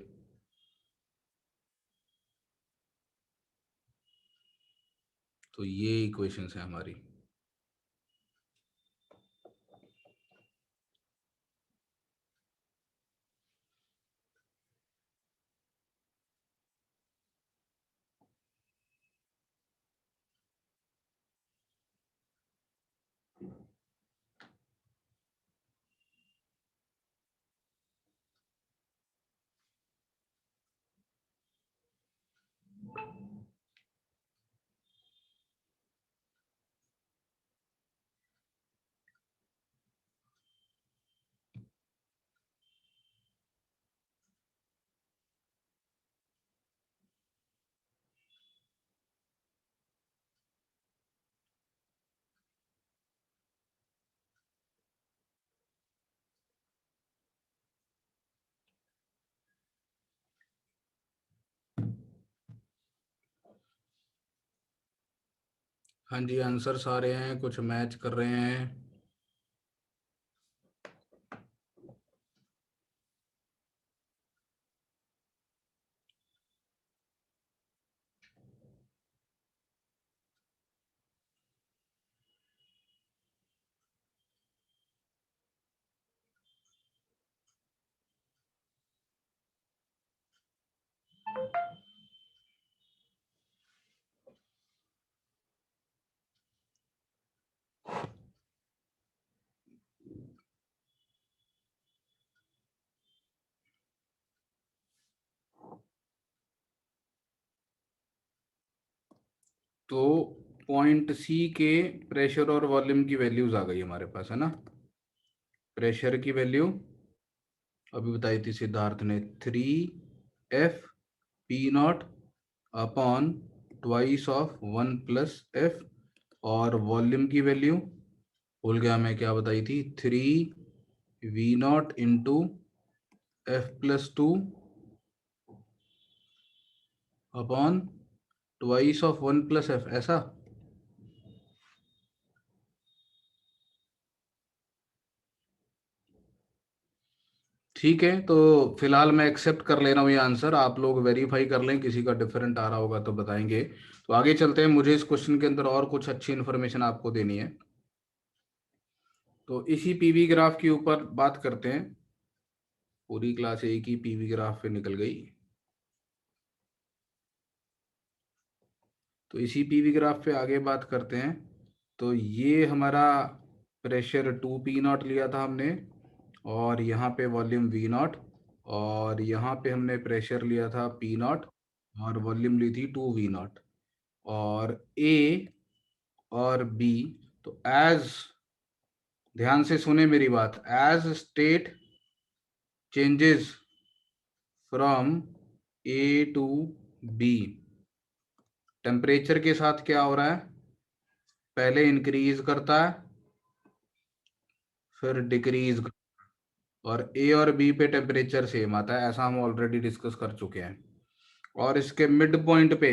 तो ये इक्वेशंस है हमारी। हाँ जी, आंसर सारे हैं, कुछ मैच कर रहे हैं। तो पॉइंट सी के प्रेशर और वॉल्यूम की वैल्यूज आ गई हमारे पास, है ना? प्रेशर की वैल्यू अभी बताई थी सिद्धार्थ ने, 3F P0 upon twice of 1 + F। और वॉल्यूम की वैल्यू भूल गया मैं, क्या बताई थी? 3V0 into F+2 upon twice of 1 + F, ऐसा? ठीक है, तो फिलहाल मैं एक्सेप्ट कर ले रहा हूँ ये आंसर। आप लोग वेरीफाई कर लें, किसी का डिफरेंट आ रहा होगा तो बताएंगे। तो आगे चलते हैं, मुझे इस क्वेश्चन के अंदर और कुछ अच्छी इन्फॉर्मेशन आपको देनी है। तो इसी पीवी ग्राफ के ऊपर बात करते हैं। पूरी क्लास एक ही पीवी ग्राफ पे निकल गई। तो इसी पीवी ग्राफ पे आगे बात करते हैं। तो ये हमारा प्रेशर 2P0 लिया था हमने, और यहाँ पे वॉल्यूम V0, और यहाँ पे हमने प्रेशर लिया था P0 और वॉल्यूम ली थी 2V0। और A और B, तो एज, ध्यान से सुने मेरी बात, as state changes from A to B, temperature के साथ क्या हो रहा है? पहले इंक्रीज करता है, फिर डिक्रीज। और ए और बी पे टेम्परेचर सेम आता है, ऐसा हम ऑलरेडी डिस्कस कर चुके हैं। और इसके मिड पॉइंट पे,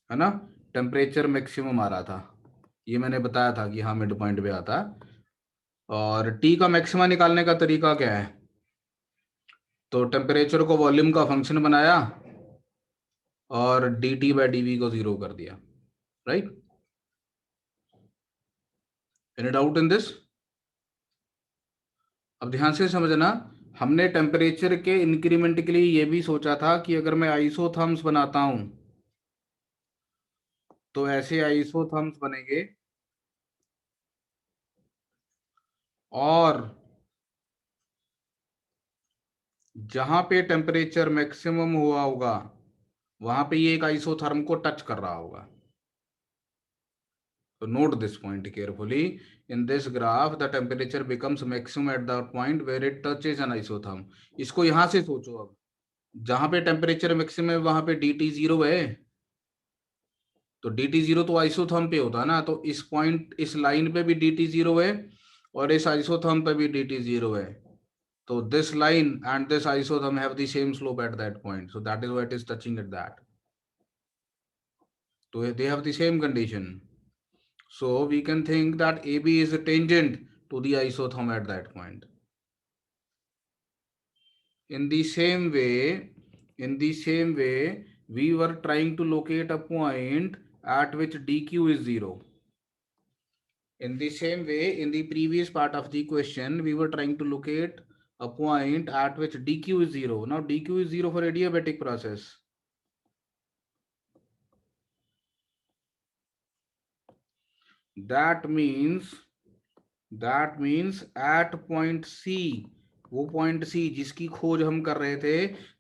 है ना, टेम्परेचर मैक्सिमम आ रहा था। ये मैंने बताया था कि हाँ मिड पॉइंट पे आता है। और टी का मैक्सिमा निकालने का तरीका क्या है? तो टेम्परेचर को वॉल्यूम का फंक्शन बनाया और dt/dv को 0 कर दिया, right? Any doubt in this? अब ध्यान से समझना, हमने टेम्परेचर के इंक्रीमेंट के लिए ये भी सोचा था कि अगर मैं आइसोथर्म्स बनाता हूं तो ऐसे आइसोथर्म्स बनेंगे, और जहां पे टेम्परेचर मैक्सिमम हुआ होगा वहां पे ये एक आइसोथर्म को टच कर रहा होगा। तो note this point carefully. In this graph the temperature becomes maximum at the point where it touches an isotherm. इसको यहां से सोचो, अब जहां पे टेम्परेचर मैक्सिमम है वहां पे dt जीरो है, तो dt जीरो तो आइसोथर्म पे होता है ना, तो इस पॉइंट इस लाइन पे भी dt जीरो है और इस आइसोथर्म पे भी dt जीरो है। तो this line and this isotherm have the same slope at that point, so that is why it is touching at that. So they have the same condition. So we can think that AB is a tangent to the isotherm at that point. In the same way, we were trying to locate a point at which dq is 0. In the same way, in the previous part of the question, we were trying to locate a point at which dq is 0. Now dq is 0 for adiabatic process. That means at point C, वो point C जिसकी खोज हम कर रहे थे,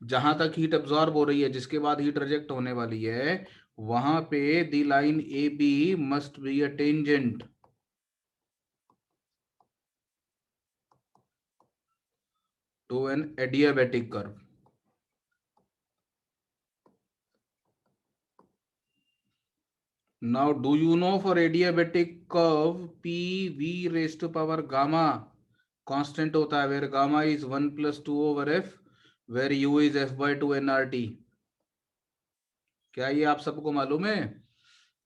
जहां तक heat absorb हो रही है, जिसके बाद हीट रिजेक्ट होने वाली है, वहां पे the line A B must be a tangent to an adiabatic curve. Now, do you know for adiabatic curve p v raised to power gamma constant होता है, where gamma is 1 plus 2 over f, where u is f by 2 nRT। क्या ये आप सबको मालूम है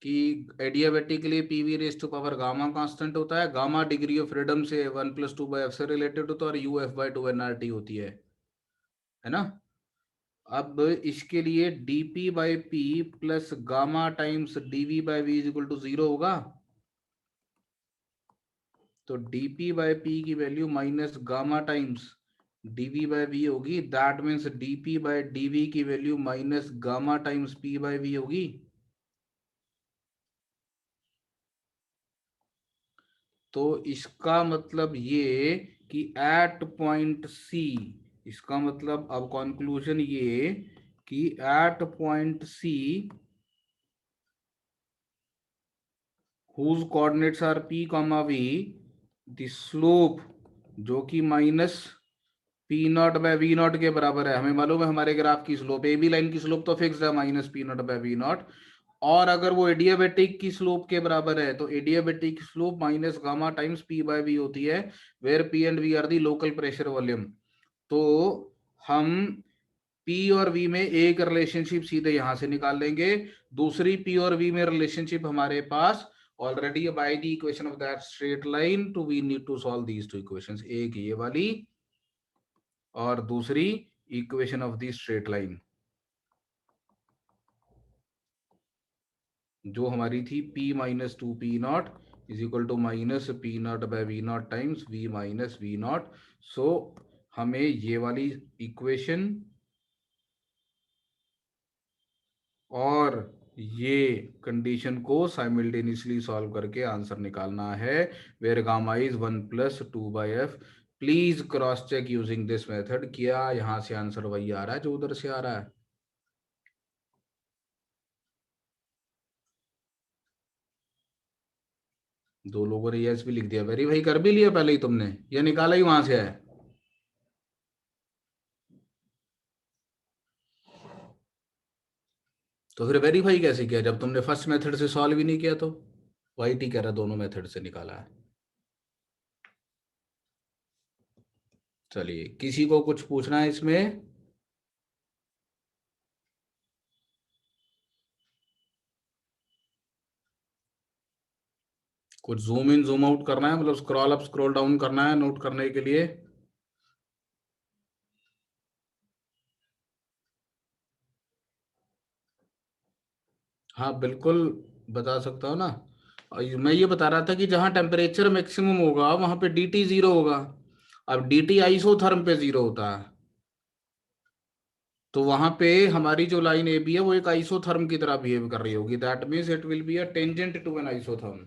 कि adiabatic के लिए P V raise to power gamma constant होता है, गामा डिग्री ऑफ फ्रीडम से 1 प्लस 2 बाई एफ से रिलेटेड होता है और यू एफ बाई 2 nRT होती है ना। अब इसके लिए dp by P plus gamma times dv by V is equal to 0 होगा। तो dp बाई पी की value minus gamma times dv by V होगी। That means dp by dv की value minus gamma times p by V होगी। तो इसका मतलब ये कि एट पॉइंट सी, इसका मतलब अब कंक्लूजन ये कि at point C whose coordinates are p comma v, the slope जो कि minus P naught by V naught के बराबर है। हमें मालूम है हमारे ग्राफ की स्लोप, ए बी लाइन की स्लोप तो फिक्स है minus P naught by V naught, और अगर वो एडियाबैटिक की स्लोप के बराबर है तो adiabatic slope minus gamma times P by V होती है, where P and V are the local pressure volume. तो हम पी और वी में एक रिलेशनशिप सीधे यहां से निकाल लेंगे, दूसरी पी और वी में रिलेशनशिप हमारे पास already by the equation of that straight line, to we need to solve these two equations, एक ये वाली और दूसरी equation of the straight line जो हमारी थी p minus two P naught is equal to minus P naught by V naught times v minus V naught. So हमें ये वाली इक्वेशन और ये कंडीशन को साइमल्टेनियसली सॉल्व करके आंसर निकालना है, where gamma is 1 plus 2 by F. Please cross check using this method, क्या यहां से आंसर वही आ रहा है जो उधर से आ रहा है। दो लोगों ने यस भी लिख दिया, वेरीफाई कर भी लिया पहले ही तुमने या निकाला ही वहां से है। तो फिर वेरीफाई कैसे किया जब तुमने फर्स्ट मेथड से सॉल्व ही नहीं किया? तो वाइट ही कह रहा दोनों मेथड से निकाला है। चलिए, किसी को कुछ पूछना है इसमें? कुछ जूम इन जूम आउट करना है, मतलब स्क्रॉल अप स्क्रॉल डाउन करना है नोट करने के लिए? हाँ बिल्कुल, बता सकता हूँ ना। मैं ये बता रहा था कि जहां टेम्परेचर मैक्सिमम होगा वहां पे dt जीरो होगा। अब dt आइसोथर्म पे जीरो होता है, तो वहां पे हमारी जो लाइन ए बी है वो एक आइसोथर्म की तरह बिहेव कर रही होगी। That means it will be a tangent to an isotherm.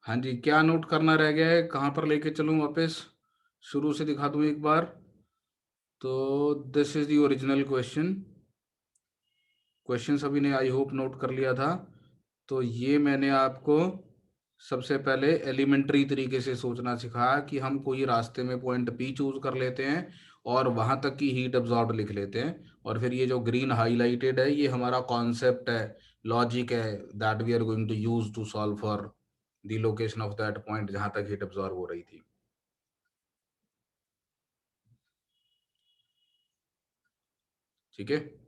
हाँ जी, क्या नोट करना रह गया है, कहाँ पर लेके चलूँ वापस, शुरू से दिखा दूँ एक बार। तो this is the original question. Question सभी ने आई होप नोट कर लिया था। तो ये मैंने आपको सबसे पहले एलिमेंट्री तरीके से सोचना सिखाया कि हम कोई रास्ते में पॉइंट पी चूज कर लेते हैं और वहां तक की हीट अब्जॉर्ब लिख लेते हैं, और फिर ये जो ग्रीन हाईलाइटेड है ये हमारा कॉन्सेप्ट है, लॉजिक है, that we are going to use to solve for the location of that point जहां तक हीट अब्जॉर्ब हो रही थी। ठीक है।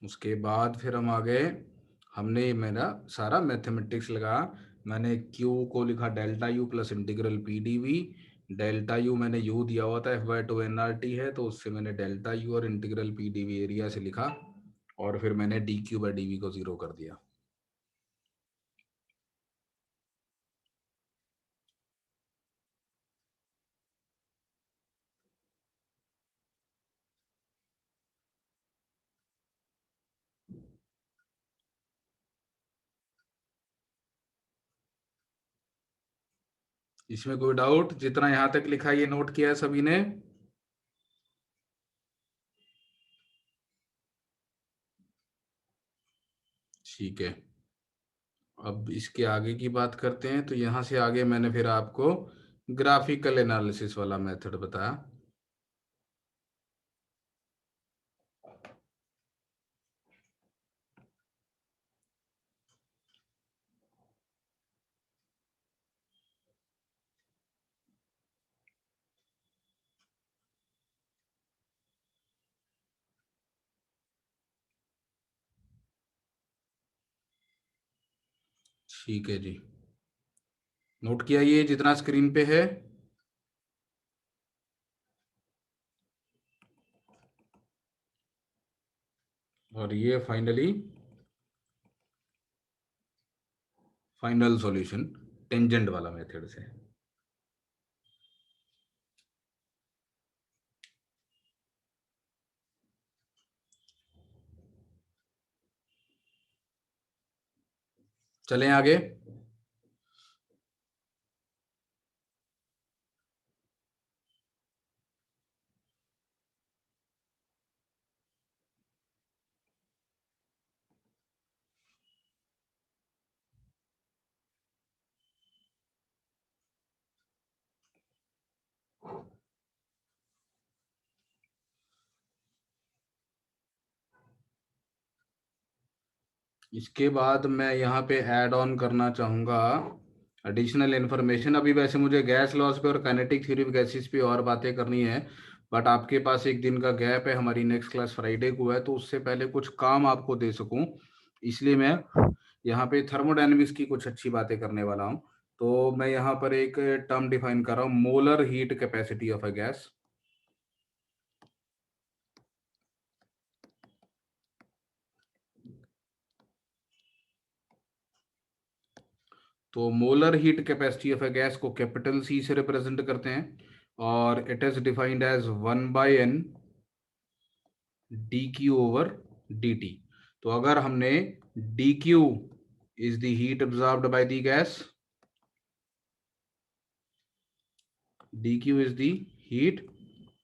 उसके बाद फिर हम आ गए, हमने मेरा सारा मैथमेटिक्स लगा, मैंने क्यू को लिखा delta U plus integral P D V. Delta U मैंने यू दिया हुआ था, F/2 NRT है, तो उससे मैंने डेल्टा यू और integral P D V area से लिखा, और फिर मैंने D Q by D V को 0 कर दिया। इसमें कोई डाउट? जितना यहाँ तक लिखा ये नोट किया है सभी ने? ठीक है। अब इसके आगे की बात करते हैं। तो यहाँ से आगे मैंने फिर आपको ग्राफिकल एनालिसिस वाला मेथड बताया। ठीक है जी, नोट किया ये जितना स्क्रीन पे है। और ये फाइनल सॉल्यूशन टेंजेंट वाला मेथड से। चलें आगे। इसके बाद मैं यहाँ पे ऐड ऑन करना चाहूँगा एडिशनल इन्फॉर्मेशन। अभी वैसे मुझे गैस लॉस पे और काइनेटिक थ्योरी ऑफ गैसेस पे और बातें करनी है, बट आपके पास एक दिन का गैप है, हमारी नेक्स्ट क्लास फ्राइडे को है, तो उससे पहले कुछ काम आपको दे सकूं, इसलिए मैं यहाँ पे थर्मोडायनेमिक्स की कुछ अच्छी बातें करने वाला हूँ। तो मैं यहाँ पर एक टर्म डिफाइन कर रहा हूँ, molar heat capacity of a gas. तो molar heat capacity of a gas को कैपिटल सी से रिप्रेजेंट करते हैं, और it is defined as 1/n D Q over D T. तो अगर हमने D Q is the heat absorbed by the gas, D Q is the heat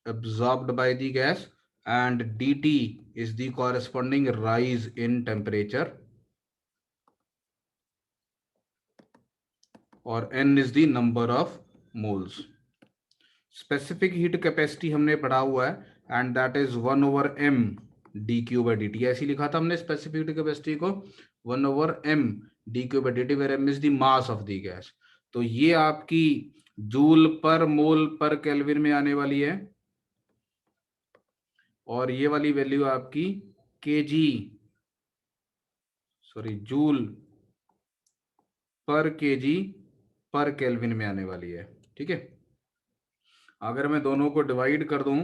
absorbed by the gas, and dt is the corresponding rise in temperature, और n is the number of moles। Specific heat capacity हमने पढ़ा हुआ है, and that is 1/m D Q by D T. ऐसे लिखा था हमने specific heat capacity को, 1/m D Q by D T, where m is the mass of the gas. तो ये आपकी जूल पर मोल पर केल्विन में आने वाली है, और ये वाली वैल्यू आपकी केजी, सॉरी जूल पर केजी पर केल्विन में आने वाली है। ठीक है। अगर मैं दोनों को डिवाइड कर दूं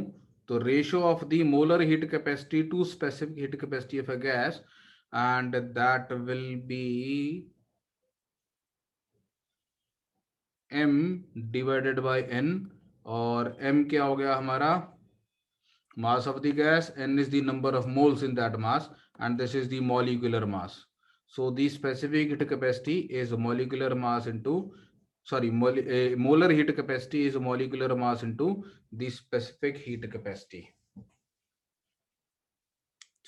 तो ratio of the molar heat capacity to specific heat capacity of a gas, and that will be m divided by n, और m क्या हो गया हमारा, mass of the gas, n is the number of moles in that mass, and this is the molecular mass. So the specific heat capacity is molecular mass into, sorry, molar heat capacity is molecular mass into the specific heat capacity.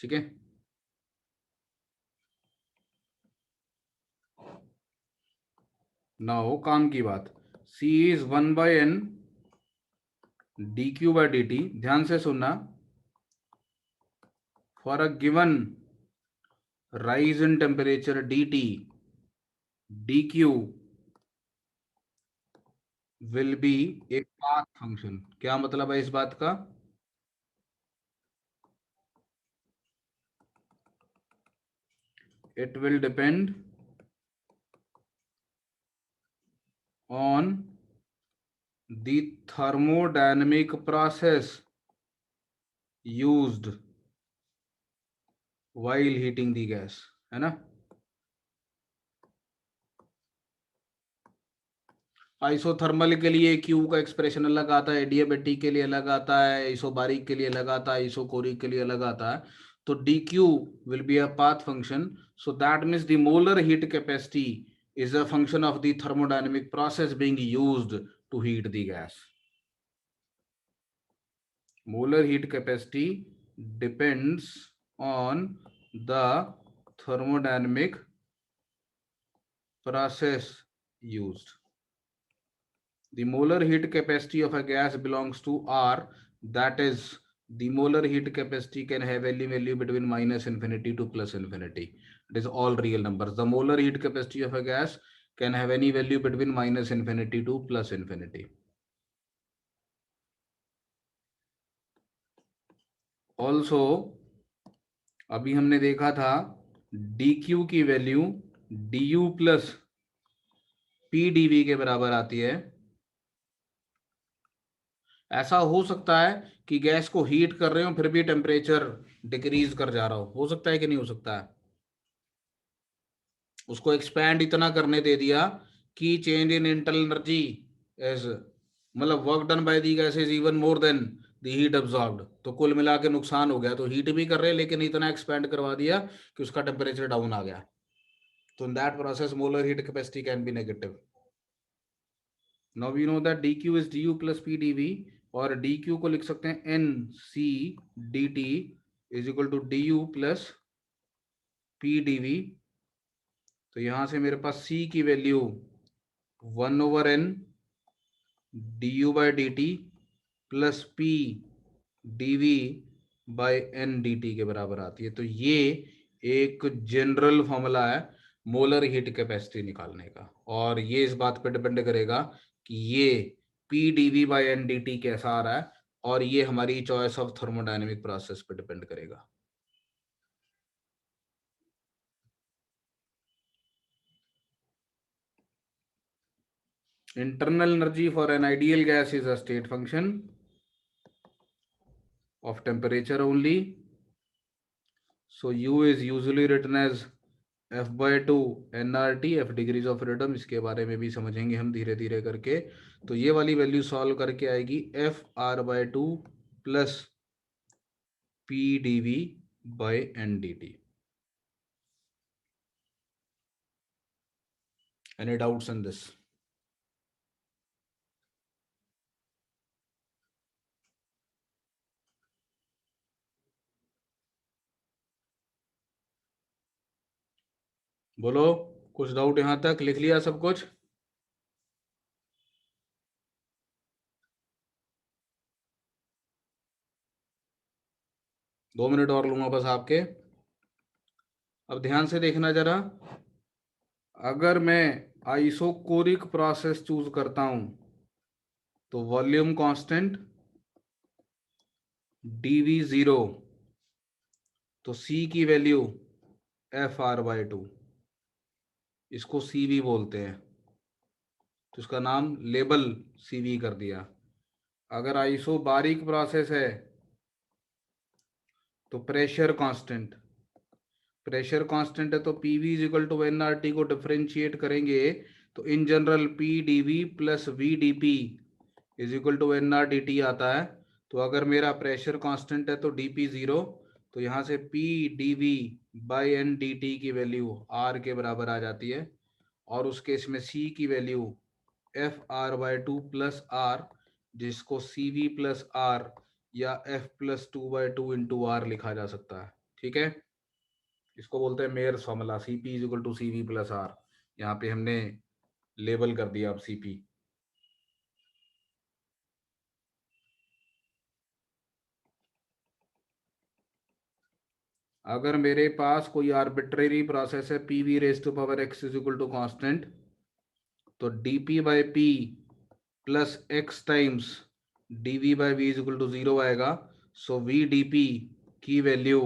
ठीक है, now काम की बात, C is 1/n dq by dt. ध्यान से सुनना, for a given rise in temperature dt, dq will be a path function. क्या मतलब है इस बात का, it will depend on the thermodynamic process used while heating the gas, है ना. आइसोथर्मल के लिए Q का एक्सप्रेशन अलग आता है, एडियाबेटिक के लिए अलग आता है, आइसोबारिक के लिए अलग आता है, आइसोकोरिक के लिए अलग आता है. तो dq will be a path function, so that means the molar heat capacity is a function of the thermodynamic process being used to heat the gas. Molar heat capacity depends on the thermodynamic process used. The molar heat capacity of a gas belongs to R, that is the molar heat capacity can have any value between minus infinity to plus infinity. It is all real numbers. The molar heat capacity of a gas can have any value between minus infinity to plus infinity. Also, अभी हमने देखा था dq की value du plus pdv के बराबर आती है. ऐसा हो सकता है कि गैस को हीट कर रहे हो फिर भी टेम्परेचर डिक्रीज कर जा रहा हो सकता है कि नहीं हो सकता है. उसको एक्सपैंड इतना करने दे दिया कि change in internal energy as, मतलब work done by the gas is even more than the heat absorbed, तो कुल मिला के नुकसान हो गया. तो हीट भी कर रहे हैं लेकिन इतना एक्सपैंड करवा दिया कि उसका टेम्परेचर डाउन आ गया. तो in that process molar heat capacity can be negative. Now we know that dq is du plus pdv, और dq को लिख सकते हैं nc dt is equal to du plus pdv. तो यहां से मेरे पास c की value 1/n du by D T plus p dv by n dt के बराबर आती है. तो ये एक जनरल फॉर्मूला है मोलर हीट कैपेसिटी निकालने का, और ये इस बात पे डिपेंड करेगा कि ये p dv by n dt कैसा आ रहा है, और ये हमारी चॉइस ऑफ थर्मोडायनेमिक प्रोसेस पे डिपेंड करेगा. Internal energy for an ideal gas is a state function of temperature only. So U is usually written as F by 2 nRT, F degrees of freedom. इसके बारे में भी समझेंगे हम धीरे धीरे करके. तो ये वाली वैल्यू सॉल्व करके आएगी FR/2 plus PdV by NDT. Any doubts on this? बोलो, कुछ डाउट यहां तक? लिख लिया सब कुछ? दो मिनट और लूंगा बस आपके. अब ध्यान से देखना जरा, अगर मैं आइसोकोरिक प्रोसेस चूज करता हूं तो वॉल्यूम कांस्टेंट dV 0, तो C की वैल्यू FR/2, इसको CV बोलते हैं, तो इसका नाम लेबल CV कर दिया. अगर आइसोबारिक प्रोसेस है तो प्रेशर कांस्टेंट है तो PV is equal to N R T को डिफरेंशिएट करेंगे तो in general P D V plus V D P is equal to N R D T आता है। तो अगर मेरा प्रेशर कांस्टेंट है तो डी पी जीरो, तो यहाँ से P D V by N D T की वैल्यू आर के बराबर आ जाती है, और उस केस में सी की value F R by two plus R, जिसको सी वी प्लस आर या F plus two by two into R लिखा जा सकता है। ठीक है, इसको बोलते हैं Mayer's formula, C P is equal to C V plus R. यहाँ पे हमने लेबल कर दिया अब सी पी। अगर मेरे पास कोई आर्बिट्रेरी प्रोसेस है P V raise to power X is equal to constant, तो D P by P plus X times D V by V is equal to zero आएगा। सो वी डी पी की value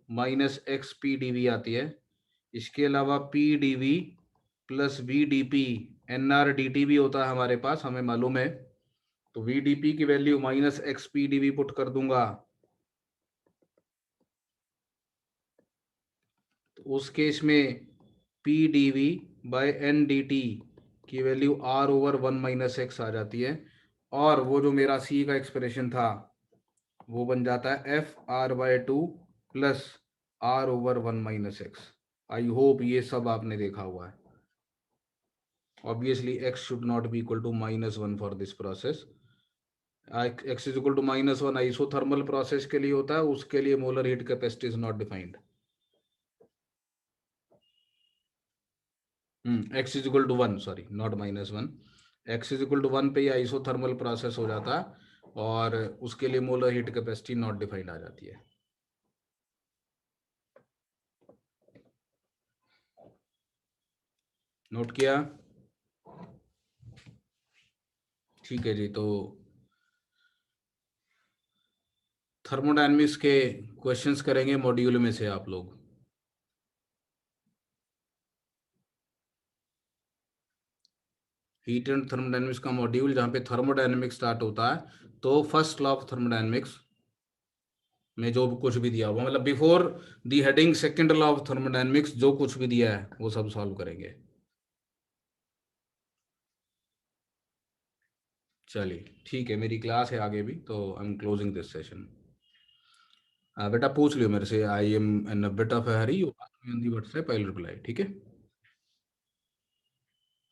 minus X P D V आती है। इसके अलावा P D V plus V D P N R D T भी होता है हमारे पास, हमें मालूम है। तो वी डी पी की value minus X P D V put कर दूंगा, तो उस केस में P D V by N D T की value R over one minus X आ जाती है, और वो जो मेरा सी का एक्सप्रेशन था वो बन जाता है F R by two plus R over one minus X. I hope ये सब आपने देखा हुआ है। Obviously X should not be equal to minus one for this process. X is equal to minus one isothermal process के लिए होता है, उसके लिए molar heat capacity is not defined. X is equal to one, sorry not minus one, X is equal to one पे ये isothermal process हो जाता है, और उसके लिए molar heat capacity not defined आ जाती है। नोट किया? ठीक है जी, तो थर्मोडायनेमिक्स के क्वेश्चंस करेंगे मॉड्यूल में से आप लोग। हीट एंड थर्मोडायनेमिक्स का मॉड्यूल जहाँ पे थर्मोडायनेमिक्स स्टार्ट होता है, तो फर्स्ट लॉ ऑफ थर्मोडायनेमिक्स में जो कुछ भी दिया हुआ, मतलब before the heading second law of thermodynamics जो कुछ भी दिया है वो सब सॉल्व करेंगे। चलिए ठीक है, मेरी क्लास है आगे भी, तो I am closing this session. बेटा पूछ लियो मेरे से, I am in a bit of a Hari, you ask me on the WhatsApp, I will reply. ठीक है।